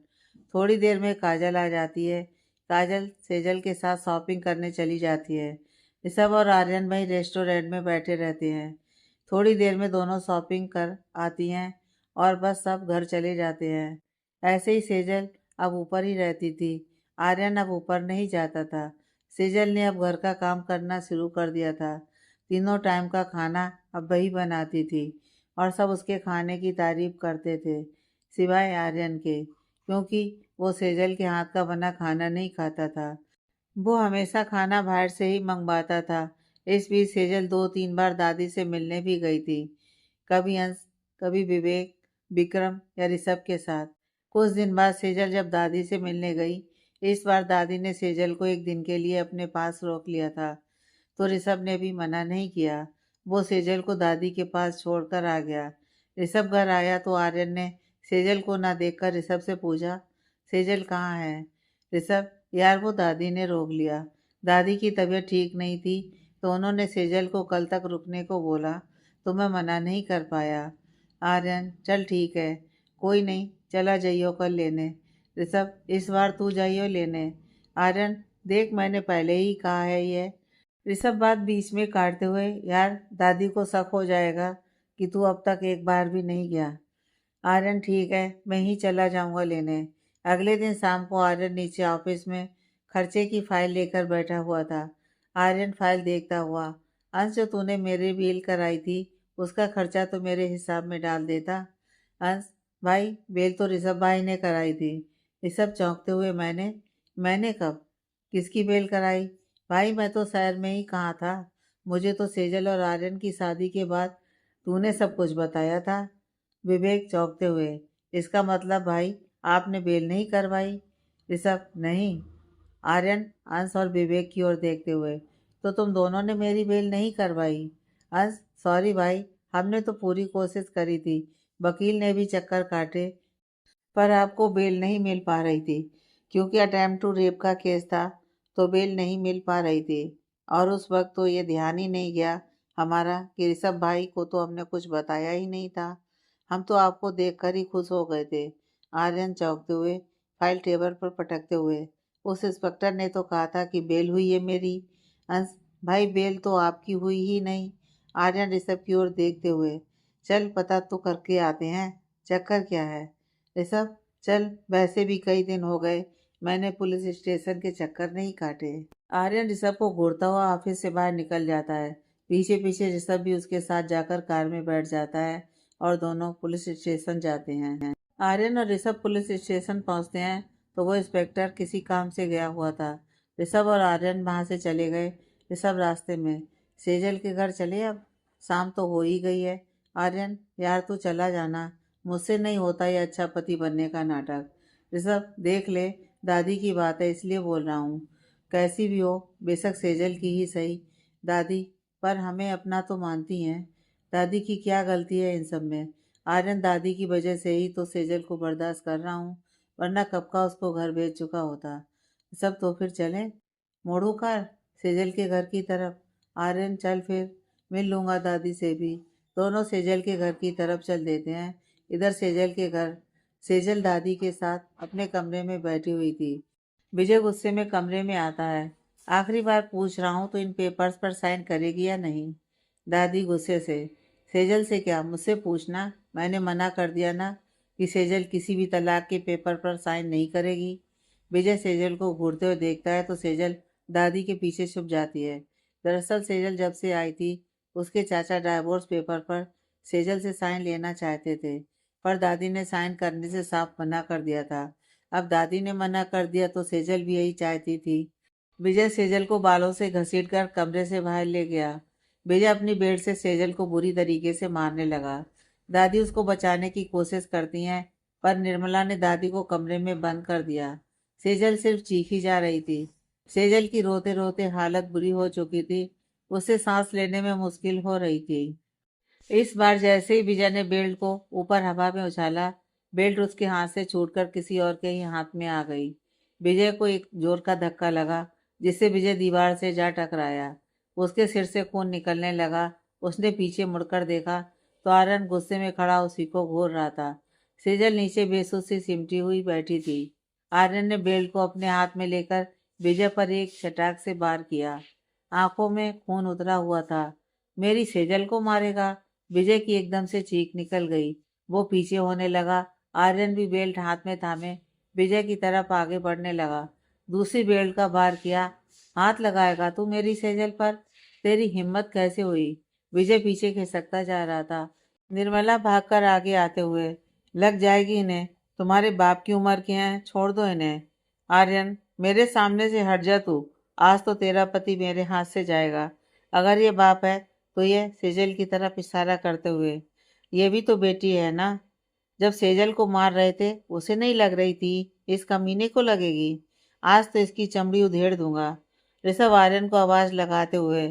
S1: थोड़ी देर में काजल आ जाती है। काजल सेजल के साथ शॉपिंग करने चली जाती है। ऋषभ और आर्यन भाई रेस्टोरेंट में बैठे रहते हैं। थोड़ी देर में दोनों शॉपिंग कर आती हैं और बस सब घर चले जाते हैं। ऐसे ही सेजल अब ऊपर ही रहती थी। आर्यन अब ऊपर नहीं जाता था। सेजल ने अब घर का काम करना शुरू कर दिया था। तीनों टाइम का खाना अब वही बनाती थी और सब उसके खाने की तारीफ करते थे, सिवाय आर्यन के, क्योंकि वो सेजल के हाथ का बना खाना नहीं खाता था। वो हमेशा खाना बाहर से ही मंगवाता था। इस बीच सेजल 2-3 बार दादी से मिलने भी गई थी, कभी अंश, कभी विवेक, विक्रम या ऋषभ के साथ। कुछ दिन बाद सेजल जब दादी से मिलने गई, इस बार दादी ने सेजल को एक दिन के लिए अपने पास रोक लिया था, तो ऋषभ ने भी मना नहीं किया। वो सेजल को दादी के पास छोड़कर आ गया। ऋषभ घर आया तो आर्यन ने सेजल को ना देखकर ऋषभ से पूछा, सेजल कहाँ है। ऋषभ, यार वो दादी ने रोक लिया। दादी की तबीयत ठीक नहीं थी, तो उन्होंने सेजल को कल तक रुकने को बोला, तो मैं मना नहीं कर पाया। आर्यन, चल ठीक है, कोई नहीं, चला जाइयो कल लेने। ऋषभ, इस बार तू जाइयो लेने। आर्यन, देख मैंने पहले ही कहा है ये। ऋषभ बात बीच में काटते हुए, यार दादी को शक हो जाएगा कि तू अब तक एक बार भी नहीं गया। आर्यन, ठीक है, मैं ही चला जाऊंगा लेने। अगले दिन शाम को आर्यन नीचे ऑफिस में खर्चे की फाइल लेकर बैठा हुआ था। आर्यन फाइल देखता हुआ, अंश जो तूने मेरी बिल कराई थी उसका खर्चा तो मेरे हिसाब में डाल देता। अंश, भाई बिल तो ऋषभ भाई ने कराई थी। ऋषभ चौंकते हुए, मैंने कब, किसकी बेल कराई। भाई मैं तो शहर में ही कहाँ था, मुझे तो सेजल और आर्यन की शादी के बाद तूने सब कुछ बताया था। विवेक चौंकते हुए, इसका मतलब भाई आपने बेल नहीं करवाई। ऋषभ, नहीं। आर्यन अंश और विवेक की ओर देखते हुए, तो तुम दोनों ने मेरी बेल नहीं करवाई। अंश, सॉरी भाई, हमने तो पूरी कोशिश करी थी, वकील ने भी चक्कर काटे, पर आपको बेल नहीं मिल पा रही थी, क्योंकि अटेम्प्ट टू रेप का केस था, तो बेल नहीं मिल पा रही थी। और उस वक्त तो ये ध्यान ही नहीं गया हमारा कि ऋषभ भाई को तो हमने कुछ बताया ही नहीं था। हम तो आपको देखकर ही खुश हो गए थे। आर्यन चौंकते हुए, फाइल टेबल पर पटकते हुए, उस इंस्पेक्टर ने तो कहा था कि बेल हुई है मेरी। अंश, भाई बेल तो आपकी हुई ही नहीं। आर्यन ऋषभ की ओर देखते हुए, चल पता तो करके आते हैं, चक्कर क्या है। ऋषभ, चल, वैसे भी कई दिन हो गए मैंने पुलिस स्टेशन के चक्कर नहीं काटे। आर्यन ऋषभ को घूरता हुआ ऑफिस से बाहर निकल जाता है। पीछे पीछे ऋषभ भी उसके साथ जाकर कार में बैठ जाता है और दोनों पुलिस स्टेशन जाते हैं। आर्यन और ऋषभ पुलिस स्टेशन पहुंचते हैं तो वो इंस्पेक्टर किसी काम से गया हुआ था। ऋषभ और आर्यन वहां से चले गए। ऋषभ रास्ते में, सेजल के घर चले अब, शाम तो हो ही गई है। आर्यन, यार तू चला जाना, मुझसे नहीं होता ये अच्छा पति बनने का नाटक। ऋषभ, देख ले, दादी की बात है इसलिए बोल रहा हूँ, कैसी भी हो, बेशक सेजल की ही सही। दादी, पर हमें अपना तो मानती हैं। दादी की क्या गलती है इन सब में। आर्यन, दादी की वजह से ही तो सेजल को बर्दाश्त कर रहा हूँ, वरना कब का उसको घर भेज चुका होता। सब तो फिर चलें, मोड़ू कार सेजल के घर की तरफ। आर्यन, चल फिर, मिल लूँगा दादी से भी। दोनों सेजल के घर की तरफ चल देते हैं। इधर सेजल के घर, सेजल दादी के साथ अपने कमरे में बैठी हुई थी। विजय गुस्से में कमरे में आता है। आखिरी बार पूछ रहा हूँ तो इन पेपर्स पर साइन करेगी या नहीं। दादी गुस्से से, सेजल से क्या, मुझसे पूछना, मैंने मना कर दिया ना कि सेजल किसी भी तलाक के पेपर पर साइन नहीं करेगी। विजय सेजल को घूरते हुए देखता है तो सेजल दादी के पीछे छुप जाती है। दरअसल सेजल जब से आई थी उसके चाचा डाइवोर्स पेपर पर सेजल से साइन लेना चाहते थे, पर दादी ने साइन करने से साफ मना कर दिया था। अब दादी ने मना कर दिया तो सेजल भी यही चाहती थी। विजय सेजल को बालों से घसीटकर कमरे से बाहर ले गया। विजय अपनी बेड से सेजल को बुरी तरीके से मारने लगा। दादी उसको बचाने की कोशिश करती हैं, पर निर्मला ने दादी को कमरे में बंद कर दिया। सेजल सिर्फ चीखी जा रही थी। सेजल की रोते रोते हालत बुरी हो चुकी थी। उसे सांस लेने में मुश्किल हो रही थी। इस बार जैसे ही विजय ने बेल्ट को ऊपर हवा में उछाला, बेल्ट उसके हाथ से छूटकर किसी और के ही हाथ में आ गई। विजय को एक जोर का धक्का लगा, जिससे विजय दीवार से जा टकराया। उसके सिर से खून निकलने लगा। उसने पीछे मुड़कर देखा तो आर्यन गुस्से में खड़ा उसी को घूर रहा था। सेजल नीचे बेसुध सी सिमटी हुई बैठी थी। आर्यन ने बेल्ट को अपने हाथ में लेकर विजय पर एक छटाक से वार किया। आंखों में खून उतरा हुआ था। मेरी सेजल को मारेगा? विजय की एकदम से चीख निकल गई। वो पीछे होने लगा। आर्यन भी बेल्ट हाथ में थामे विजय की तरफ आगे बढ़ने लगा। दूसरी बेल्ट का वार किया। हाथ लगाएगा तू मेरी सेजल पर? तेरी हिम्मत कैसे हुई? विजय पीछे खिसकता जा रहा था। निर्मला भागकर आगे आते हुए, लग जाएगी इन्हें। तुम्हारे बाप की उम्र के हैं, छोड़ दो इन्हें। आर्यन, मेरे सामने से हट जा तू। आज तो तेरा पति मेरे हाथ से जाएगा। अगर ये बाप है तो ये सेजल की तरफ इशारा करते हुए, ये भी तो बेटी है ना? जब सेजल को मार रहे थे उसे नहीं लग रही थी, इस कमीने को लगेगी। आज तो इसकी चमड़ी उधेड़ दूंगा। ऋषभ आर्यन को आवाज लगाते हुए,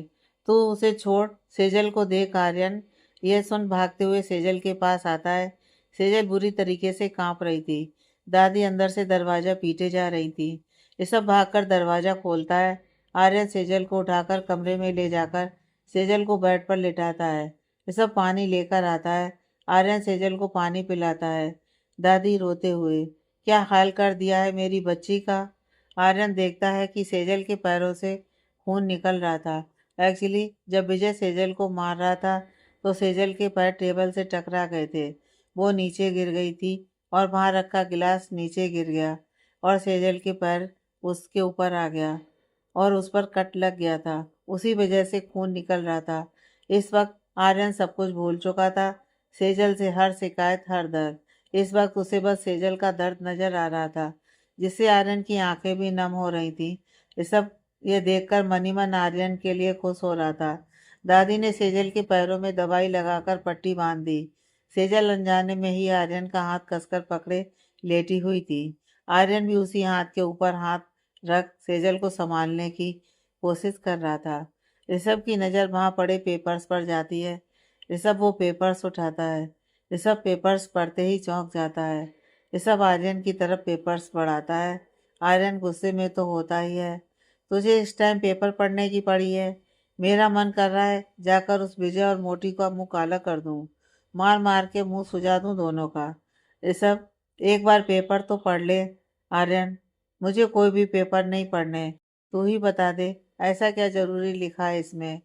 S1: तू उसे छोड़, सेजल को देख। आर्यन यह सुन भागते हुए सेजल के पास आता है। सेजल बुरी तरीके से कांप रही थी। दादी अंदर से दरवाजा पीटे जा रही थी। ऋषभ भागकर दरवाजा खोलता है। आर्यन सेजल को उठाकर कमरे में ले जाकर सेजल को बेड पर लिटाता है। ऋषभ पानी लेकर आता है। आर्यन सेजल को पानी पिलाता है। दादी रोते हुए, क्या हाल कर दिया है मेरी बच्ची का? आर्यन देखता है कि सेजल के पैरों से खून निकल रहा था। एक्चुअली जब विजय सेजल को मार रहा था तो सेजल के पैर टेबल से टकरा गए थे। वो नीचे गिर गई थी और वहाँ रखा गिलास नीचे गिर गया और सेजल के पैर उसके ऊपर आ गया और उस पर कट लग गया था। उसी वजह से खून निकल रहा था। इस वक्त आर्यन सब कुछ भूल चुका था। सेजल से हर शिकायत, हर दर्द। इस वक्त उसे बस सेजल का दर्द नजर आ रहा था, जिससे आर्यन की आंखें भी नम हो रही थी। ये सब ये देखकर मन ही मन आर्यन के लिए खुश हो रहा था। दादी ने सेजल के पैरों में दवाई लगाकर पट्टी बांध दी। सेजल अनजाने में ही आर्यन का हाथ कसकर पकड़े लेटी हुई थी। आर्यन भी उसी हाथ के ऊपर हाथ रख सेजल को संभालने की कोशिश कर रहा था। ऋषभ की नज़र वहाँ पड़े पेपर्स पर जाती है। ऋषभ वो पेपर्स उठाता है। ऋषभ पेपर्स पढ़ते ही चौंक जाता है। ऋषभ आर्यन की तरफ पेपर्स बढ़ाता है। आर्यन गुस्से में तो होता ही है। तुझे इस टाइम पेपर पढ़ने की पड़ी है? मेरा मन कर रहा है जाकर उस विजय और मोटी का मुंह काला कर दूं, मार मार के मुंह सुजा दूं दोनों का। ऋषभ, एक बार पेपर तो पढ़ ले। आर्यन, मुझे कोई भी पेपर नहीं पढ़ने। तू ही बता दे, ऐसा क्या जरूरी लिखा है इसमें?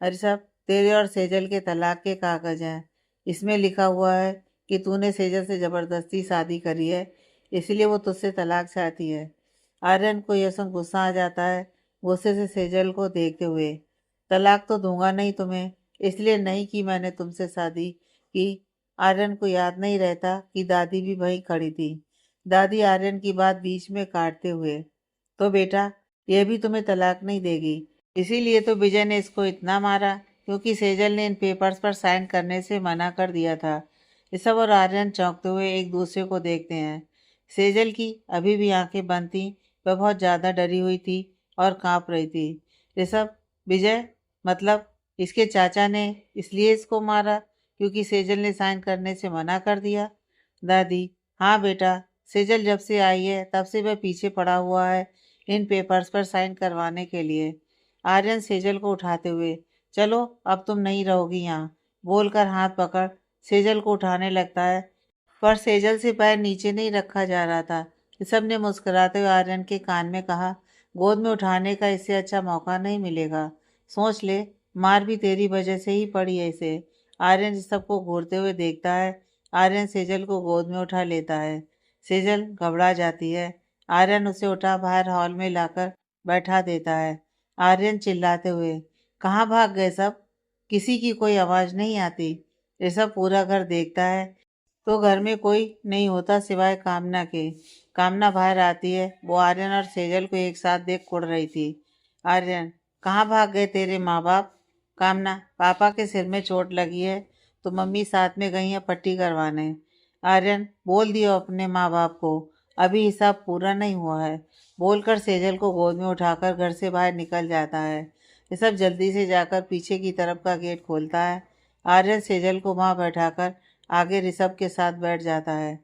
S1: अरे साहब, तेरे और सेजल के तलाक के कागज हैं। इसमें लिखा हुआ है कि तूने सेजल से जबरदस्ती शादी करी है, इसलिए वो तुझसे तलाक चाहती है। आर्यन को यह सुन गुस्सा आ जाता है। गुस्से से सेजल को देखते हुए, तलाक तो दूंगा नहीं तुम्हें, इसलिए नहीं कि मैंने तुमसे शादी की। आर्यन को याद नहीं रहता कि दादी भी वहीं खड़ी थी। दादी आर्यन की बात बीच में काटते हुए, तो बेटा, यह भी तुम्हें तलाक नहीं देगी। इसीलिए तो विजय ने इसको इतना मारा, क्योंकि सेजल ने इन पेपर्स पर साइन करने से मना कर दिया था। ऋषभ और आर्यन चौंकते हुए एक दूसरे को देखते हैं। सेजल की अभी भी आंखें बंद थीं। वह बहुत ज़्यादा डरी हुई थी और कांप रही थी। ऋषभ, विजय, मतलब इसके चाचा ने इसलिए इसको मारा क्योंकि सेजल ने साइन करने से मना कर दिया? दादी, हाँ बेटा, सेजल जब से आई है तब से वह पीछे पड़ा हुआ है इन पेपर्स पर साइन करवाने के लिए। आर्यन सेजल को उठाते हुए, चलो अब तुम नहीं रहोगी यहाँ, बोलकर हाथ पकड़ सेजल को उठाने लगता है। पर सेजल से पैर नीचे नहीं रखा जा रहा था। ऋषभ ने मुस्कुराते हुए आर्यन के कान में कहा, गोद में उठाने का इससे अच्छा मौका नहीं मिलेगा। सोच ले, मार भी तेरी वजह से ही पड़ी है इसे। आर्यन ऋषभ को घूरते हुए देखता है। आर्यन सेजल को गोद में उठा लेता है। सेजल घबरा जाती है। आर्यन उसे उठा बाहर हॉल में लाकर बैठा देता है। आर्यन चिल्लाते हुए, कहाँ भाग गए सब? किसी की कोई आवाज नहीं आती। ऋषभ पूरा घर देखता है तो घर में कोई नहीं होता सिवाय कामना के। कामना बाहर आती है। वो आर्यन और सेजल को एक साथ देख कुड़ रही थी। आर्यन, कहाँ भाग गए तेरे माँ बाप? कामना, पापा के सिर में चोट लगी है तो मम्मी साथ में गई है पट्टी करवाने। आर्यन, बोल दियो अपने माँ बाप को। अभी हिसाब पूरा नहीं हुआ है, बोलकर सेजल को गोद में उठाकर घर से बाहर निकल जाता है। ऋषभ जल्दी से जाकर पीछे की तरफ का गेट खोलता है। आर्यन सेजल को वहां बैठाकर आगे ऋषभ के साथ बैठ जाता है।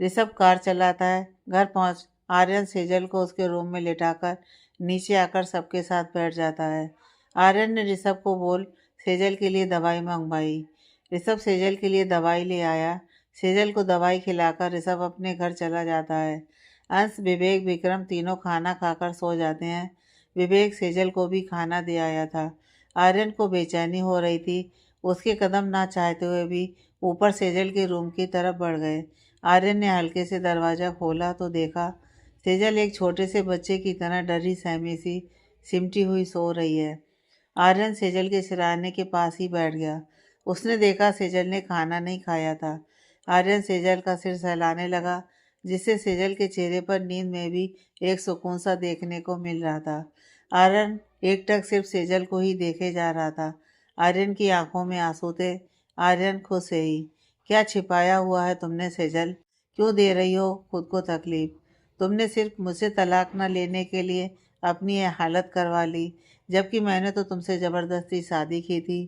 S1: ऋषभ कार चलाता है। घर पहुंच आर्यन सेजल को उसके रूम में लेटाकर नीचे आकर सबके साथ बैठ जाता है। आर्यन ने ऋषभ को बोल सेजल के लिए दवाई मंगवाई। ऋषभ सेजल के लिए दवाई ले आया। सेजल को दवाई खिलाकर ऋषभ अपने घर चला जाता है। अंश, विवेक, विक्रम तीनों खाना खाकर सो जाते हैं। विवेक सेजल को भी खाना दे आया था। आर्यन को बेचैनी हो रही थी। उसके कदम ना चाहते हुए भी ऊपर सेजल के रूम की तरफ बढ़ गए। आर्यन ने हल्के से दरवाज़ा खोला तो देखा सेजल एक छोटे से बच्चे की तरह डरी सहमी सी सिमटी हुई सो रही है। आर्यन सेजल के सिरहाने के पास ही बैठ गया। उसने देखा सेजल ने खाना नहीं खाया था। आर्यन सेजल का सिर सहलाने लगा, जिससे सेजल के चेहरे पर नींद में भी एक सुकून सा देखने को मिल रहा था। आर्यन एकटक सिर्फ सेजल को ही देखे जा रहा था। आर्यन की आंखों में आंसू थे। आर्यन खुद से ही, क्या छिपाया हुआ है तुमने सेजल? क्यों दे रही हो खुद को तकलीफ? तुमने सिर्फ मुझसे तलाक न लेने के लिए अपनी ये हालत करवा ली, जबकि मैंने तो तुमसे ज़बरदस्ती शादी की थी।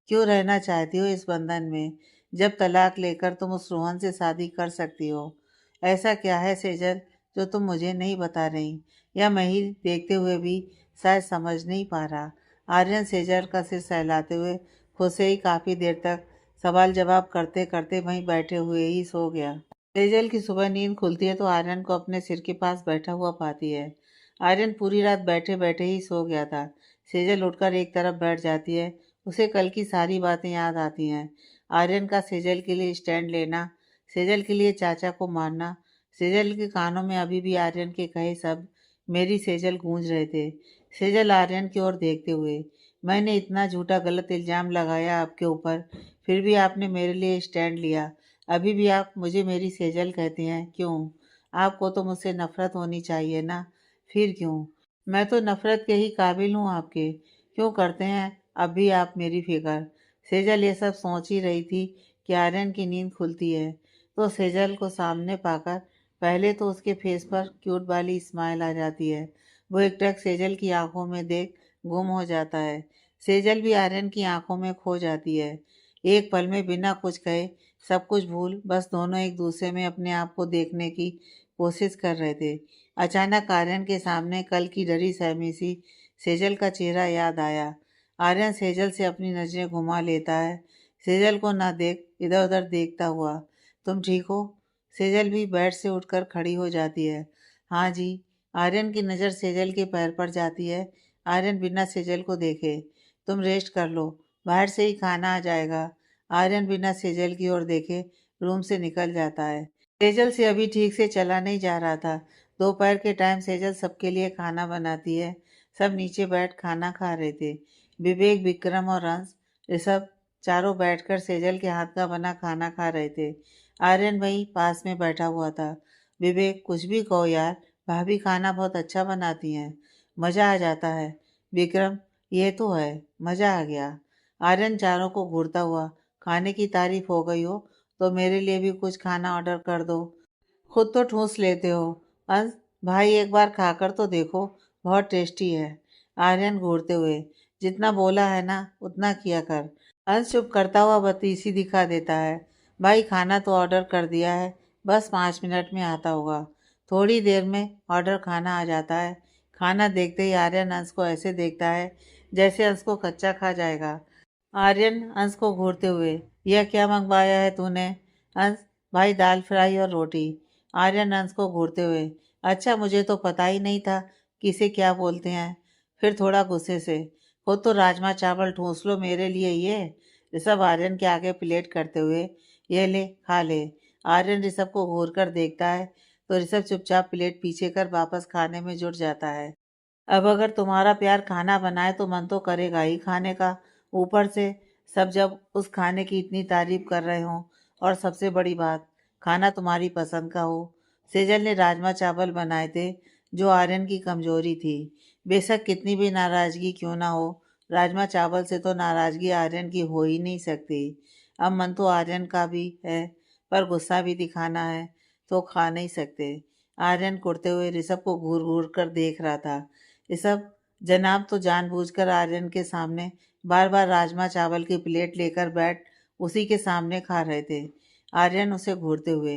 S1: क्यों रहना चाहती हो इस बंधन में, जब तलाक लेकर तुम उस रोहन से शादी कर सकती हो? ऐसा क्या है सेजल जो तुम मुझे नहीं बता रही, या मैं ही देखते हुए भी शायद समझ नहीं पा रहा? आर्यन सेजल का सिर सहलाते हुए खुद से ही काफ़ी देर तक सवाल जवाब करते करते वहीं बैठे हुए ही सो गया। सेजल की सुबह नींद खुलती है तो आर्यन को अपने सिर के पास बैठा हुआ पाती है। आर्यन पूरी रात बैठे बैठे ही सो गया था। सेजल उठकर एक तरफ बैठ जाती है। उसे कल की सारी बातें याद आती हैं। आर्यन का सेजल के लिए स्टैंड लेना, सेजल के लिए चाचा को मारना। सेजल के कानों में अभी भी आर्यन के कहे शब्द मेरी सेजल गूंज रहे थे। सेजल आर्यन की ओर देखते हुए, मैंने इतना झूठा गलत इल्ज़ाम लगाया आपके ऊपर, फिर भी आपने मेरे लिए स्टैंड लिया। अभी भी आप मुझे मेरी सेजल कहते हैं, क्यों? आपको तो मुझसे नफ़रत होनी चाहिए ना, फिर क्यों? मैं तो नफ़रत के ही काबिल हूँ आपके। क्यों करते हैं अब भी आप मेरी फ़िक्र? सेजल ये सब सोच ही रही थी कि आर्यन की नींद खुलती है, तो सेजल को सामने पाकर पहले तो उसके फेस पर क्यूट वाली स्माइल आ जाती है। वो एकटक सेजल की आंखों में देख गुम हो जाता है। सेजल भी आर्यन की आंखों में खो जाती है। एक पल में बिना कुछ कहे सब कुछ भूल बस दोनों एक दूसरे में अपने आप को देखने की कोशिश कर रहे थे। अचानक आर्यन के सामने कल की डरी सहमी सी सेजल का चेहरा याद आया। आर्यन सेजल से अपनी नजरें घुमा लेता है, सेजल को ना देख इधर उधर देखता हुआ। तुम ठीक हो? सेजल भी बेड से उठकर खड़ी हो जाती है। हाँ जी। आर्यन की नज़र सेजल के पैर पर जाती है। आर्यन बिना सेजल को देखे, तुम रेस्ट कर लो, बाहर से ही खाना आ जाएगा। आर्यन बिना सेजल की ओर देखे रूम से निकल जाता है। सेजल से अभी ठीक से चला नहीं जा रहा था। दोपहर के टाइम सेजल सबके लिए खाना बनाती है। सब नीचे बैठ खाना खा रहे थे। विवेक, विक्रम और अंश, ऋषभ चारों बैठकर सेजल के हाथ का बना खाना खा रहे थे। आर्यन वहीं पास में बैठा हुआ था। विवेक, कुछ भी कहो यार, भाभी खाना बहुत अच्छा बनाती हैं, मज़ा आ जाता है। विक्रम, ये तो है, मज़ा आ गया। आर्यन चारों को घूरता हुआ, खाने की तारीफ हो गई हो तो मेरे लिए भी कुछ खाना ऑर्डर कर दो, खुद तो ठूस लेते हो। अंश, भाई एक बार खाकर तो देखो, बहुत टेस्टी है। आर्यन घूरते हुए, जितना बोला है ना उतना किया कर। अंश चुप करता हुआ बत्तीसी दिखा देता है। भाई खाना तो ऑर्डर कर दिया है, बस 5 मिनट में आता होगा। थोड़ी देर में ऑर्डर खाना आ जाता है। खाना देखते ही आर्यन अंश को ऐसे देखता है जैसे अंश को कच्चा खा जाएगा। आर्यन अंश को घूरते हुए, यह क्या मंगवाया है तूने? अंश, भाई दाल फ्राई और रोटी। आर्यन अंश को घूरते हुए, अच्छा मुझे तो पता ही नहीं था किसे क्या बोलते हैं। फिर थोड़ा गुस्से से, खुद तो राजमा चावल ठूस लो मेरे लिए ये। ऋषभ आर्यन के आगे प्लेट करते हुए, ये ले खा ले। आर्यन ऋषभ को घूर कर देखता है तो ऋषभ चुपचाप प्लेट पीछे कर वापस खाने में जुट जाता है। अब अगर तुम्हारा प्यार खाना बनाए तो मन तो करेगा ही खाने का, ऊपर से सब जब उस खाने की इतनी तारीफ कर रहे हो, और सबसे बड़ी बात, खाना तुम्हारी पसंद का हो। सेजल ने राजमा चावल बनाए थे, जो आर्यन की कमजोरी थी। बेशक कितनी भी नाराजगी क्यों ना हो, राजमा चावल से तो नाराजगी आर्यन की हो ही नहीं सकती। अब मन तो आर्यन का भी है, पर गुस्सा भी दिखाना है तो खा नहीं सकते। आर्यन कुड़ते हुए ऋषभ को घूर घूर कर देख रहा था। ऋषभ जनाब तो जानबूझकर आर्यन के सामने बार बार राजमा चावल की प्लेट लेकर बैठ उसी के सामने खा रहे थे। आर्यन उसे घूरते हुए,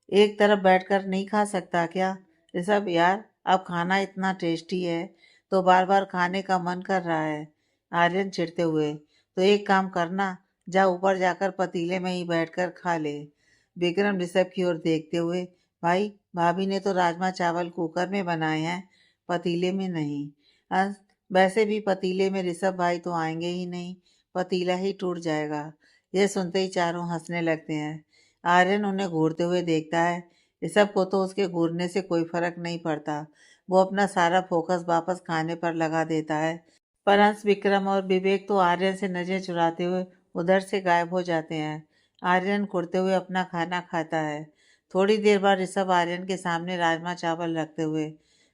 S1: एक तरफ बैठकर नहीं खा सकता क्या? ऋषभ यार, अब खाना इतना टेस्टी है तो बार बार खाने का मन कर रहा है। आर्यन चिढ़ते हुए, तो एक काम करना, जा ऊपर जाकर पतीले में ही बैठकर खा ले। विक्रम ऋषभ की ओर देखते हुए, भाई भाभी ने तो राजमा चावल कुकर में बनाए हैं, पतीले में नहीं। अं, वैसे भी पतीले में ऋषभ भाई तो आएंगे ही नहीं, पतीला ही टूट जाएगा। यह सुनते ही चारों हंसने लगते हैं। आर्यन उन्हें घूरते हुए देखता है। ऋषभ को तो उसके घूरने से कोई फर्क नहीं पड़ता, वो अपना सारा फोकस वापस खाने पर लगा देता है। पर हंस, विक्रम और विवेक तो आर्यन से नजर चुराते हुए उधर से गायब हो जाते हैं। आर्यन कुड़ते हुए अपना खाना खाता है। थोड़ी देर बाद ऋषभ आर्यन के सामने राजमा चावल रखते हुए,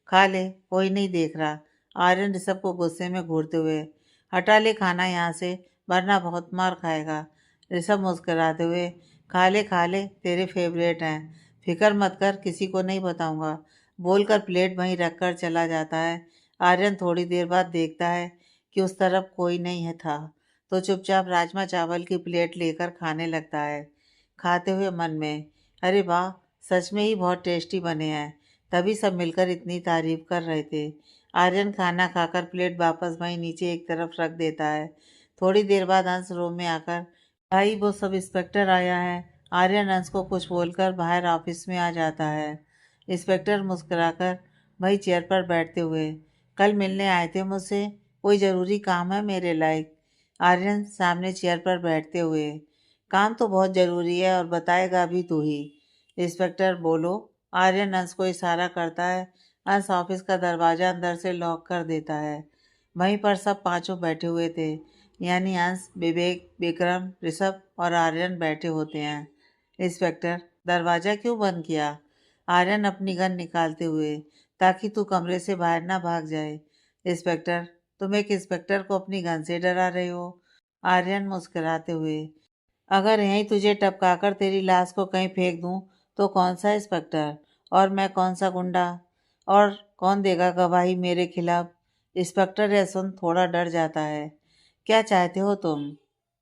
S1: खा ले, कोई नहीं देख रहा। आर्यन ऋषभ को गुस्से में घूरते हुए, हटा ले खाना यहाँ से, वरना बहुत मार खाएगा। ऋषभ मुस्कुराते हुए, खा ले, तेरे फेवरेट हैं, फिक्र मत कर, किसी को नहीं बताऊंगा, बोलकर प्लेट वहीं रखकर चला जाता है। आर्यन थोड़ी देर बाद देखता है कि उस तरफ कोई नहीं है था, तो चुपचाप राजमा चावल की प्लेट लेकर खाने लगता है, खाते हुए मन में, अरे वाह, सच में ही बहुत टेस्टी बने हैं, तभी सब मिलकर इतनी तारीफ कर रहे थे। आर्यन खाना खाकर प्लेट वापस वहीं नीचे एक तरफ रख देता है। थोड़ी देर बाद अंश रूम में आकर, भाई वो सब इंस्पेक्टर आया है। आर्यन अंश को कुछ बोलकर बाहर ऑफिस में आ जाता है। इंस्पेक्टर मुस्कुराकर वही चेयर पर बैठते हुए, कल मिलने आए थे मुझसे, कोई ज़रूरी काम है मेरे लायक? आर्यन सामने चेयर पर बैठते हुए, काम तो बहुत ज़रूरी है और बताएगा भी तू ही। इंस्पेक्टर बोलो। आर्यन अंश को इशारा करता है। अंश ऑफिस का दरवाज़ा अंदर से लॉक कर देता है। वहीं पर सब पांचों बैठे हुए थे, यानी अंश, विवेक, विक्रम, ऋषभ और आर्यन बैठे होते हैं। इंस्पेक्टर, दरवाज़ा क्यों बंद किया? आर्यन अपनी गन निकालते हुए, ताकि तू कमरे से बाहर ना भाग जाए। इंस्पेक्टर, तुम एक इंस्पेक्टर को अपनी गन से डरा रहे हो? आर्यन मुस्कुराते हुए, अगर यहीं तुझे टपकाकर तेरी लाश को कहीं फेंक दूं तो कौन सा इंस्पेक्टर और मैं कौन सा गुंडा, और कौन देगा गवाही मेरे खिलाफ? इंस्पेक्टर यह सुन थोड़ा डर जाता है। क्या चाहते हो तुम?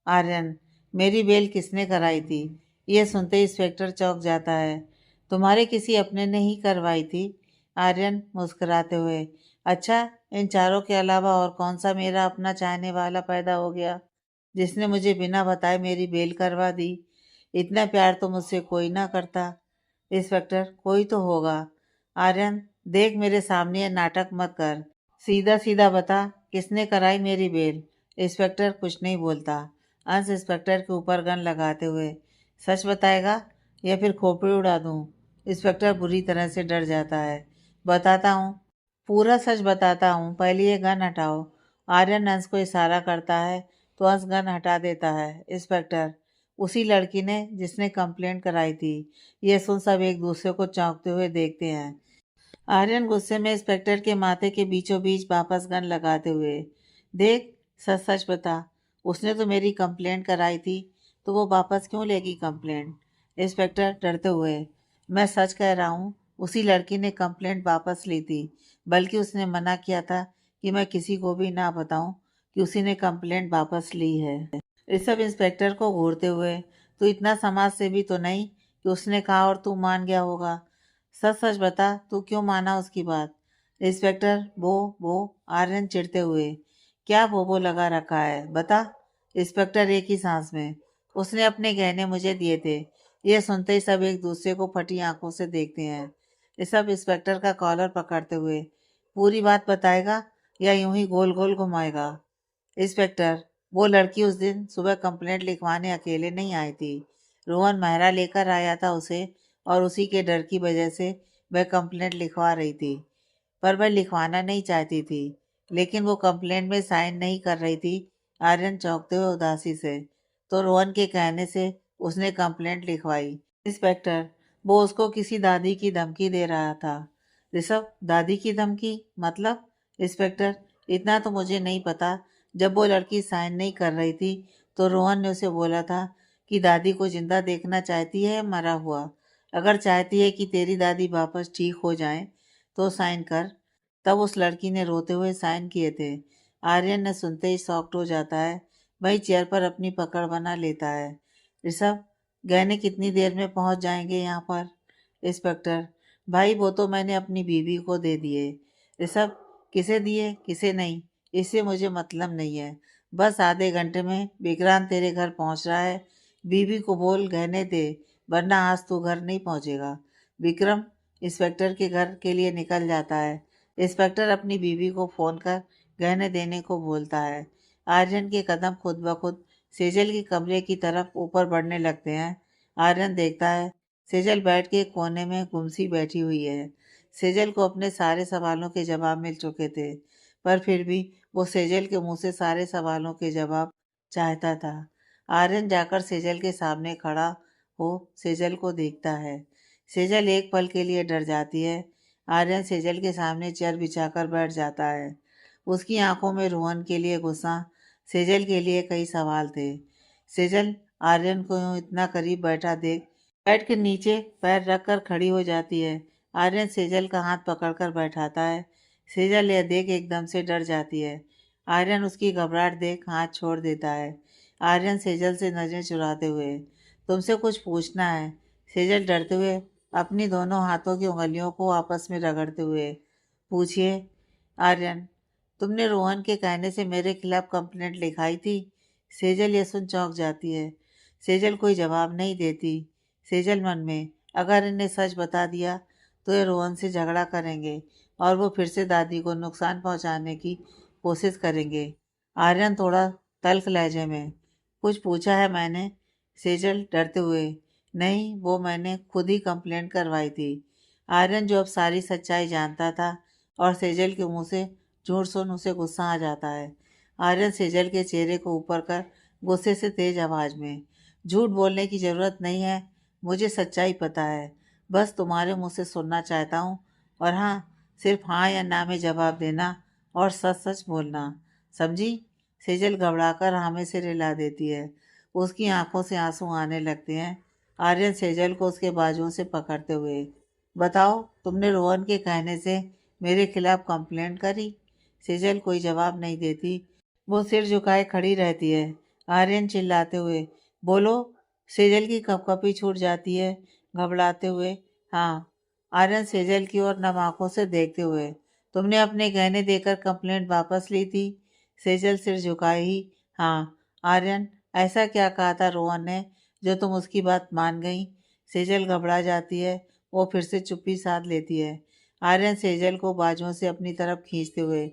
S1: आर्यन, मेरी बेल किसने कराई थी? यह सुनते ही इंस्पेक्टर चौंक जाता है। तुम्हारे किसी अपने ने ही करवाई थी। आर्यन मुस्कुराते हुए, अच्छा, इन चारों के अलावा और कौन सा मेरा अपना चाहने वाला पैदा हो गया जिसने मुझे बिना बताए मेरी बेल करवा दी? इतना प्यार तो मुझसे कोई ना करता। इंस्पेक्टर, कोई तो होगा। आर्यन, देख मेरे सामने ये नाटक मत कर, सीधा सीधा बता, किसने कराई मेरी बेल? इंस्पेक्टर कुछ नहीं बोलता। अंश इंस्पेक्टर के ऊपर गन लगाते हुए, सच बताएगा या फिर खोपड़ी उड़ा दूं? इंस्पेक्टर बुरी तरह से डर जाता है। बताता हूँ, पूरा सच बताता हूँ, पहले ये गन हटाओ। आर्यन अंश को इशारा करता है तो अंश गन हटा देता है। इंस्पेक्टर, उसी लड़की ने जिसने कंप्लेंट कराई थी। ये सुन सब एक दूसरे को चौंकते हुए देखते हैं। आर्यन गुस्से में इंस्पेक्टर के माथे के बीचों बीच वापस गन लगाते हुए, देख, सच सच बता, उसने तो मेरी कंप्लेंट कराई थी, तो वो वापस क्यों लेगी कंप्लेंट? इंस्पेक्टर डरते हुए, मैं सच कह रहा हूँ, उसी लड़की ने कंप्लेंट वापस ली थी, बल्कि उसने मना किया था कि मैं किसी को भी ना बताऊं कि उसी ने कंप्लेंट वापस ली है। ऋषभ इंस्पेक्टर को घूरते हुए, तू इतना समाज सेवी तो नहीं कि उसने कहा और तू मान गया होगा? सच सच बता, तू क्यों माना उसकी बात? इंस्पेक्टर, वो आर्यन चिढ़ते हुए, क्या वो लगा रखा है, बता। इंस्पेक्टर एक ही सांस में, उसने अपने गहने मुझे दिए थे। यह सुनते ही सब एक दूसरे को फटी आंखों से देखते हैं। ये सब इंस्पेक्टर का कॉलर पकड़ते हुए, पूरी बात बताएगा या यूं ही गोल गोल घुमाएगा? इंस्पेक्टर, वो लड़की उस दिन सुबह कंप्लेंट लिखवाने अकेले नहीं आई थी, रोहन मेहरा लेकर आया था उसे, और उसी के डर की वजह से वह कंप्लेंट लिखवा रही थी। पर वह लिखवाना नहीं चाहती थी, लेकिन वो कंप्लेंट में साइन नहीं कर रही थी। आर्यन चौंकते हुए उदासी से, तो रोहन के कहने से उसने कंप्लेंट लिखवाई। इंस्पेक्टर, वो उसको किसी दादी की धमकी दे रहा था। ऋषभ, दादी की धमकी मतलब? इंस्पेक्टर, इतना तो मुझे नहीं पता। जब वो लड़की साइन नहीं कर रही थी तो रोहन ने उसे बोला था कि दादी को जिंदा देखना चाहती है या मरा हुआ। अगर चाहती है कि तेरी दादी वापस ठीक हो जाए तो साइन कर। तब उस लड़की ने रोते हुए साइन किए थे। आर्यन ने सुनते ही शॉक्ड हो जाता है। वही चेयर पर अपनी पकड़ बना लेता है। ऋषभ, गहने कितनी देर में पहुंच जाएंगे यहाँ पर? इंस्पेक्टर, भाई वो तो मैंने अपनी बीवी को दे दिए। ऋषभ, किसे दिए किसे नहीं, इससे मुझे मतलब नहीं है। बस आधे घंटे में विक्रांत तेरे घर पहुंच रहा है। बीवी को बोल गहने दे, वरना आज तू घर नहीं पहुंचेगा। विक्रम इंस्पेक्टर के घर के लिए निकल जाता है। इंस्पेक्टर अपनी बीवी को फोन कर गहने देने को बोलता है। आर्यन के कदम खुद ब खुद सेजल के कमरे की तरफ ऊपर बढ़ने लगते हैं। आर्यन देखता है सेजल बैठ के कोने में गुमसी बैठी हुई है। सेजल को अपने सारे सवालों के जवाब मिल चुके थे, पर फिर भी वो सेजल के मुंह से सारे सवालों के जवाब चाहता था। आर्यन जाकर सेजल के सामने खड़ा हो सेजल को देखता है। सेजल एक पल के लिए डर जाती है। आर्यन सेजल के सामने चेयर बिछाकर बैठ जाता है। उसकी आंखों में रोहन के लिए गुस्सा, सेजल के लिए कई सवाल थे। सेजल आर्यन को यूं इतना करीब बैठ के नीचे पैर रखकर खड़ी हो जाती है। आर्यन सेजल का हाथ पकड़कर बैठाता है। सेजल यह देख एकदम से डर जाती है। आर्यन उसकी घबराहट देख हाथ छोड़ देता है। आर्यन सेजल से नजरें चुराते हुए, तुमसे कुछ पूछना है। सेजल डरते हुए अपनी दोनों हाथों की उंगलियों को आपस में रगड़ते हुए, पूछिए। आर्यन, तुमने रोहन के कहने से मेरे खिलाफ कंप्लेंट लिखाई थी? सेजल यह सुन चौंक जाती है। सेजल कोई जवाब नहीं देती। सेजल मन में, अगर इन्हें सच बता दिया तो ये रोहन से झगड़ा करेंगे और वो फिर से दादी को नुकसान पहुंचाने की कोशिश करेंगे। आर्यन थोड़ा तल्ख लहजे में, कुछ पूछा है मैंने? सेजल डरते हुए, नहीं, वो मैंने खुद ही कंप्लेंट करवाई थी। आर्यन जो अब सारी सच्चाई जानता था और सेजल के मुंह से झूठ सुन उसे गुस्सा आ जाता है। आर्यन सेजल के चेहरे को ऊपर कर गुस्से से तेज आवाज में, झूठ बोलने की जरूरत नहीं है, मुझे सच्चाई पता है। बस तुम्हारे मुंह से सुनना चाहता हूँ। और हाँ, सिर्फ हाँ या ना में जवाब देना और सच सच बोलना, समझी? सेजल घबराकर हाँ में सिर हिला देती है। उसकी आंखों से आंसू आने लगते हैं। आर्यन सेजल को उसके बाजुओं से पकड़ते हुए, बताओ, तुमने रोहन के कहने से मेरे खिलाफ कंप्लेंट करी? सेजल कोई जवाब नहीं देती। वो सिर झुकाए खड़ी रहती है। आर्यन चिल्लाते हुए, बोलो। सेजल की कपकपी छूट जाती है। घबराते हुए, हाँ। आर्यन सेजल की ओर नम आंखों से देखते हुए, तुमने अपने गहने देकर कंप्लेंट वापस ली थी? सेजल सिर झुकाए ही, हाँ। आर्यन, ऐसा क्या कहा था रोहन ने जो तुम उसकी बात मान गई? सेजल घबरा जाती है। वो फिर से चुप्पी साध लेती है। आर्यन सेजल को बाजुओं से अपनी तरफ खींचते हुए,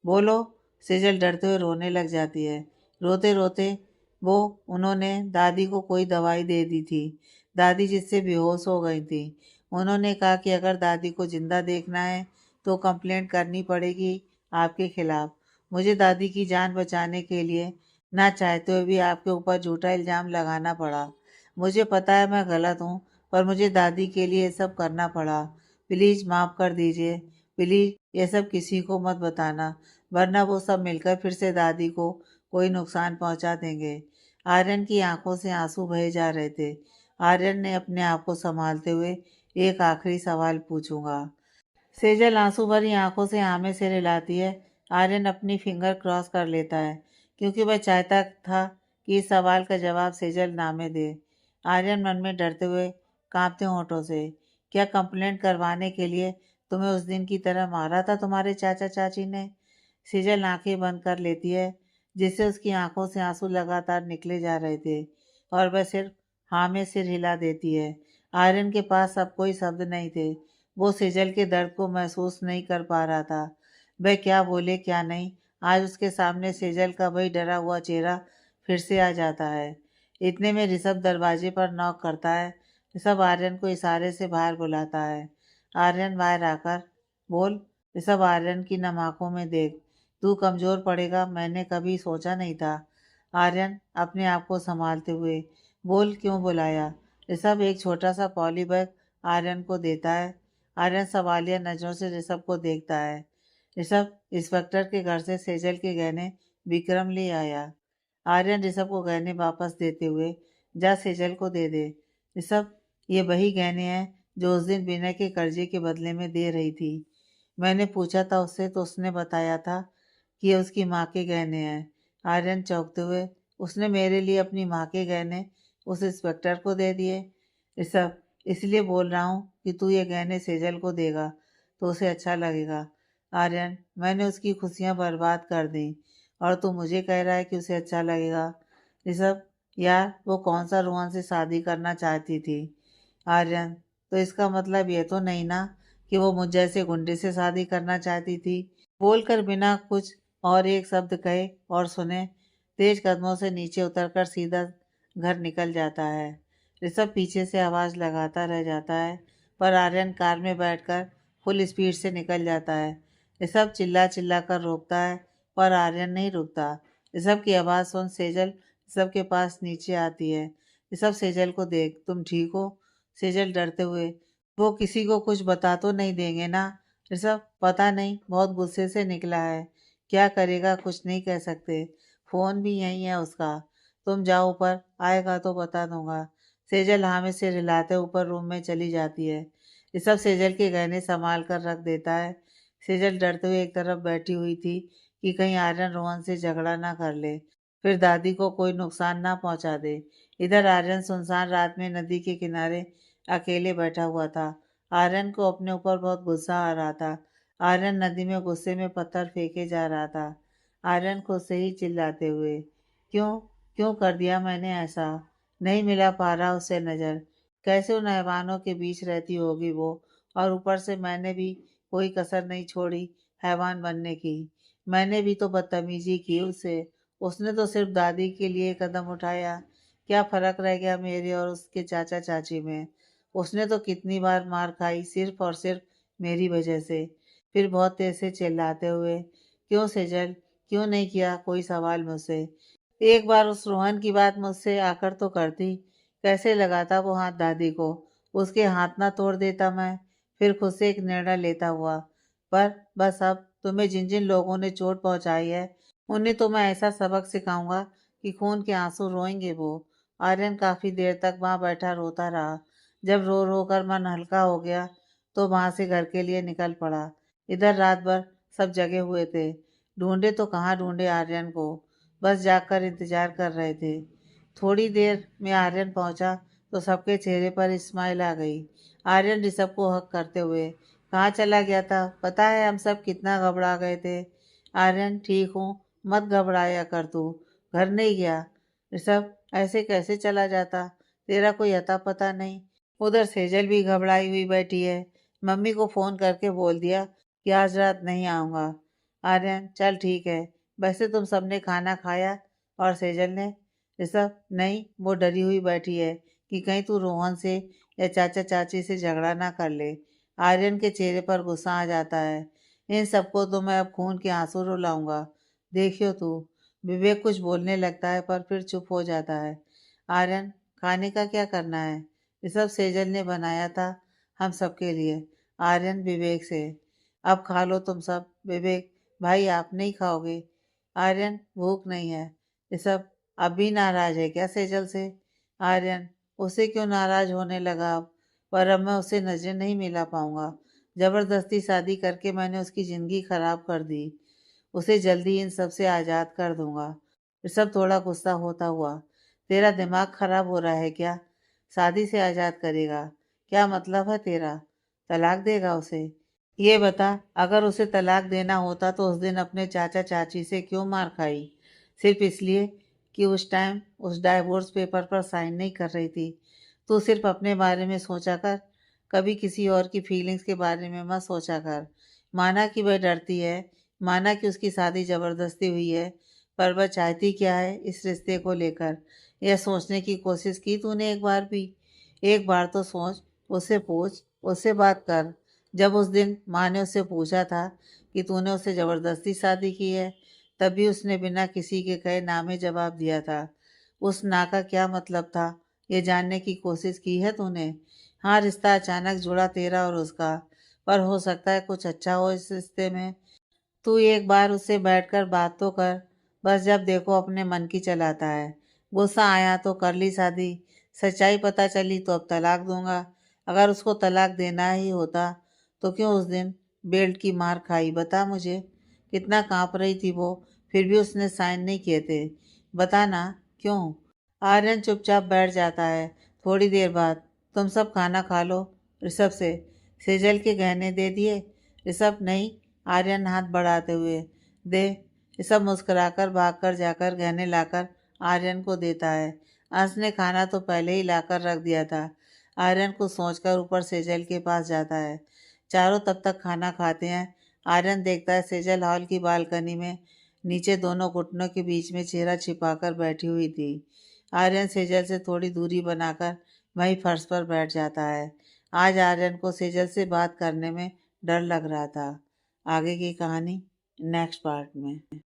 S1: बोलो। सेजल डरते हुए रोने लग जाती है। रोते रोते वो उन्होंने दादी को कोई दवाई दे दी थी। दादी जिससे बेहोश हो गई थी। उन्होंने कहा कि अगर दादी को जिंदा देखना है तो कंप्लेंट करनी पड़ेगी आपके खिलाफ। मुझे दादी की जान बचाने के लिए ना चाहते हुए भी आपके ऊपर झूठा इल्ज़ाम लगाना पड़ा। मुझे पता है मैं गलत हूँ, पर मुझे दादी के लिए ये सब करना पड़ा। प्लीज़ माफ़ कर दीजिए। प्लीज़ ये सब किसी को मत बताना, वरना वो सब मिलकर फिर से दादी को कोई नुकसान पहुंचा देंगे। आर्यन की आंखों से आंसू बहे जा रहे थे। आर्यन ने अपने आप को संभालते हुए एक आखिरी सवाल पूछूंगा। सेजल आंसू भरी आंखों से हाँ में सिर हिलाती है। आर्यन अपनी फिंगर क्रॉस कर लेता है, क्योंकि वह चाहता था कि इस सवाल का जवाब सेजल ना में दे। आर्यन मन में डरते हुए, कांपते होंठों से, क्या कंप्लेंट करवाने के लिए तुम्हें उस दिन की तरह मारा था तुम्हारे चाचा चाची ने? सेजल आंखें बंद कर लेती है, जिससे उसकी आंखों से आंसू लगातार निकले जा रहे थे, और वह सिर्फ हाँ में सिर हिला देती है। आर्यन के पास अब कोई शब्द नहीं थे। वो सेजल के दर्द को महसूस नहीं कर पा रहा था। वह क्या बोले क्या नहीं। आज उसके सामने सेजल का वही डरा हुआ चेहरा फिर से आ जाता है। इतने में ऋषभ दरवाजे पर नॉक करता है। ऋषभ आर्यन को इशारे से बाहर बुलाता है। आर्यन बाहर आकर, बोल। ऋषभ आर्यन की नम आंखों में देख, तू कमज़ोर पड़ेगा मैंने कभी सोचा नहीं था। आर्यन अपने आप को संभालते हुए, बोल, क्यों बुलाया? ऋषभ एक छोटा सा पॉली बैग आर्यन को देता है। आर्यन सवालिया नजरों से ऋषभ को देखता है। ऋषभ, इंस्पेक्टर के घर से सेजल के गहने विक्रम ले आया। आर्यन ऋषभ को गहने वापस देते हुए, जा सेजल को दे दे। ऋषभ ये वही गहने हैं जो उस दिन बिना के कर्जे के बदले में दे रही थी। मैंने पूछा था उससे तो उसने बताया था कि ये उसकी माँ के गहने हैं। आर्यन चौंकते हुए, उसने मेरे लिए अपनी माँ के गहने उस इंस्पेक्टर को दे दिए। ऋषभ, इसलिए बोल रहा हूँ कि तू ये गहने सेजल को देगा तो उसे अच्छा लगेगा। आर्यन, मैंने उसकी खुशियाँ बर्बाद कर दी और तू मुझे कह रहा है कि उसे अच्छा लगेगा। ऋषभ, यार वो कौन सा रोहन से शादी करना चाहती थी। आर्यन, तो इसका मतलब ये तो नहीं ना कि वो मुझ जैसे गुंडे से शादी करना चाहती थी। बोलकर बिना कुछ और एक शब्द कहे और सुने तेज कदमों से नीचे उतरकर सीधा घर निकल जाता है। ऋषभ पीछे से आवाज लगाता रह जाता है, पर आर्यन कार में बैठकर फुल स्पीड से निकल जाता है। ऋषभ चिल्ला चिल्ला कर रोकता है, पर आर्यन नहीं रुकता। ऋषभ की आवाज़ सुन सेजल ऋषभ के पास नीचे आती है। ऋषभ सेजल को देख, तुम ठीक हो? सेजल डरते हुए, वो किसी को कुछ बता तो नहीं देंगे ना? ऋषभ, पता नहीं, बहुत गुस्से से निकला है। क्या करेगा कुछ नहीं कह सकते। फ़ोन भी यहीं है उसका। तुम जाओ ऊपर, आएगा तो बता दूंगा। सेजल हाँ में सिर हिलाते ऊपर रूम में चली जाती है। ऋषभ सेजल के गहने संभाल कर रख देता है। सेजल डरते हुए एक तरफ बैठी हुई थी कि कहीं आर्यन रोहन से झगड़ा ना कर ले, फिर दादी को कोई नुकसान ना पहुंचा दे। इधर आर्यन सुनसान रात में नदी के किनारे अकेले बैठा हुआ था। आर्यन को अपने ऊपर बहुत गुस्सा आ रहा था। आर्यन नदी में गुस्से में पत्थर फेंके जा रहा था। आर्यन खुद से ही चिल्लाते हुए, क्यों क्यों कर दिया मैंने ऐसा? नहीं मिला पा रहा उससे नज़र। कैसे उन हैवानों के बीच रहती होगी वो, और ऊपर से मैंने भी कोई कसर नहीं छोड़ी हैवान बनने की। मैंने भी तो बदतमीजी की उससे। उसने तो सिर्फ दादी के लिए कदम उठाया। क्या फर्क रह गया मेरे और उसके चाचा चाची में? उसने तो कितनी बार मार खाई सिर्फ और सिर्फ मेरी वजह से। फिर बहुत तेज से चिल्लाते हुए, क्यों सेजल, क्यों नहीं किया कोई सवाल मुझसे? एक बार उस रोहन की बात मुझसे आकर तो करती। कैसे लगाता वो हाथ दादी को, उसके हाथ ना तोड़ देता मैं। फिर खुद से एक निर्णय लेता हुआ, पर बस अब तुम्हें जिन जिन लोगों ने चोट पहुंचाई है उन्हें तो मैं ऐसा सबक सिखाऊंगा कि खून के आंसू रोएंगे वो। आर्यन काफी देर तक वहां बैठा रोता रहा। जब रो रो कर मन हल्का हो गया तो वहां से घर के लिए निकल पड़ा। इधर रात भर सब जगे हुए थे। ढूंढे तो कहाँ ढूंढे आर्यन को, बस जाकर इंतजार कर रहे थे। थोड़ी देर में आर्यन पहुंचा तो सबके चेहरे पर स्माइल आ गई। आर्यन ऋषभ को हक करते हुए, कहाँ चला गया था? पता है हम सब कितना घबरा गए थे। आर्यन, ठीक हूँ, मत घबराया कर तू। घर नहीं गया? ऋषभ, ऐसे कैसे चला जाता? तेरा कोई अता पता नहीं। उधर सेजल भी घबराई हुई बैठी है। मम्मी को फोन करके बोल दिया कि आज रात नहीं आऊँगा। आर्यन, चल ठीक है। वैसे तुम सबने खाना खाया? और सेजल ने? ऋषभ, नहीं, वो डरी हुई बैठी है कि कहीं तू रोहन से या चाचा चाची से झगड़ा ना कर ले। आर्यन के चेहरे पर गुस्सा आ जाता है। इन सबको तो मैं अब खून के आंसू रुलाऊंगा, देखियो तू। विवेक कुछ बोलने लगता है पर फिर चुप हो जाता है। आर्यन, खाने का क्या करना है? ये सब सेजल ने बनाया था हम सबके लिए। आर्यन विवेक से, अब खा लो तुम सब। विवेक, भाई आप नहीं खाओगे? आर्यन, भूख नहीं है। ये सब अभी नाराज है क्या सेजल से? आर्यन, उसे क्यों नाराज होने लगा अब? पर अब मैं उसे नजर नहीं मिला पाऊंगा। जबरदस्ती शादी करके मैंने उसकी जिंदगी खराब कर दी। उसे जल्दी इन सब से आजाद कर दूंगा। ऋषभ थोड़ा गुस्सा होता हुआ, तेरा दिमाग खराब हो रहा है क्या? शादी से आजाद करेगा? क्या मतलब है तेरा? तलाक देगा उसे? ये बता, अगर उसे तलाक देना होता तो उस दिन अपने चाचा चाची से क्यों मार खाई? सिर्फ इसलिए कि उस टाइम उस डाइवोर्स पेपर पर साइन नहीं कर रही थी। तू सिर्फ अपने बारे में सोचा कर, कभी किसी और की फीलिंग्स के बारे में मत सोचा कर। माना कि वह डरती है, माना कि उसकी शादी जबरदस्ती हुई है, पर वह चाहती क्या है इस रिश्ते को लेकर, यह सोचने की कोशिश की तूने एक बार भी? एक बार तो सोच, उससे पूछ, उससे बात कर। जब उस दिन माँ ने उससे पूछा था कि तूने उससे ज़बरदस्ती शादी की है, तभी उसने बिना किसी के कहे ना में जवाब दिया था। उस ना का क्या मतलब था, ये जानने की कोशिश की है तूने? हाँ, रिश्ता अचानक जुड़ा तेरा और उसका, पर हो सकता है कुछ अच्छा हो इस रिश्ते में। तू एक बार उससे बैठकर बात तो कर। बस जब देखो अपने मन की चलाता है। गुस्सा आया तो कर ली शादी, सच्चाई पता चली तो अब तलाक दूंगा। अगर उसको तलाक देना ही होता तो क्यों उस दिन बेल्ट की मार खाई, बता मुझे। कितना कांप रही थी वो, फिर भी उसने साइन नहीं किए थे। बता ना, क्यों। आर्यन चुपचाप बैठ जाता है। थोड़ी देर बाद, तुम सब खाना खा लो। ऋषभ से, सेजल के गहने दे दिए। ऋषभ, नहीं। आर्यन हाथ बढ़ाते हुए, दे। ऋषभ मुस्कुराकर भागकर जाकर गहने लाकर आर्यन को देता है। अंश ने खाना तो पहले ही लाकर रख दिया था। आर्यन को सोचकर ऊपर सेजल के पास जाता है। चारों तब तक खाना खाते हैं। आर्यन देखता है सेजल हॉल की बालकनी में नीचे दोनों घुटनों के बीच में चेहरा छिपाकर बैठी हुई थी। आर्यन सेजल से थोड़ी दूरी बनाकर वहीं फर्श पर बैठ जाता है। आज आर्यन को सेजल से बात करने में डर लग रहा था। आगे की कहानी नेक्स्ट पार्ट में।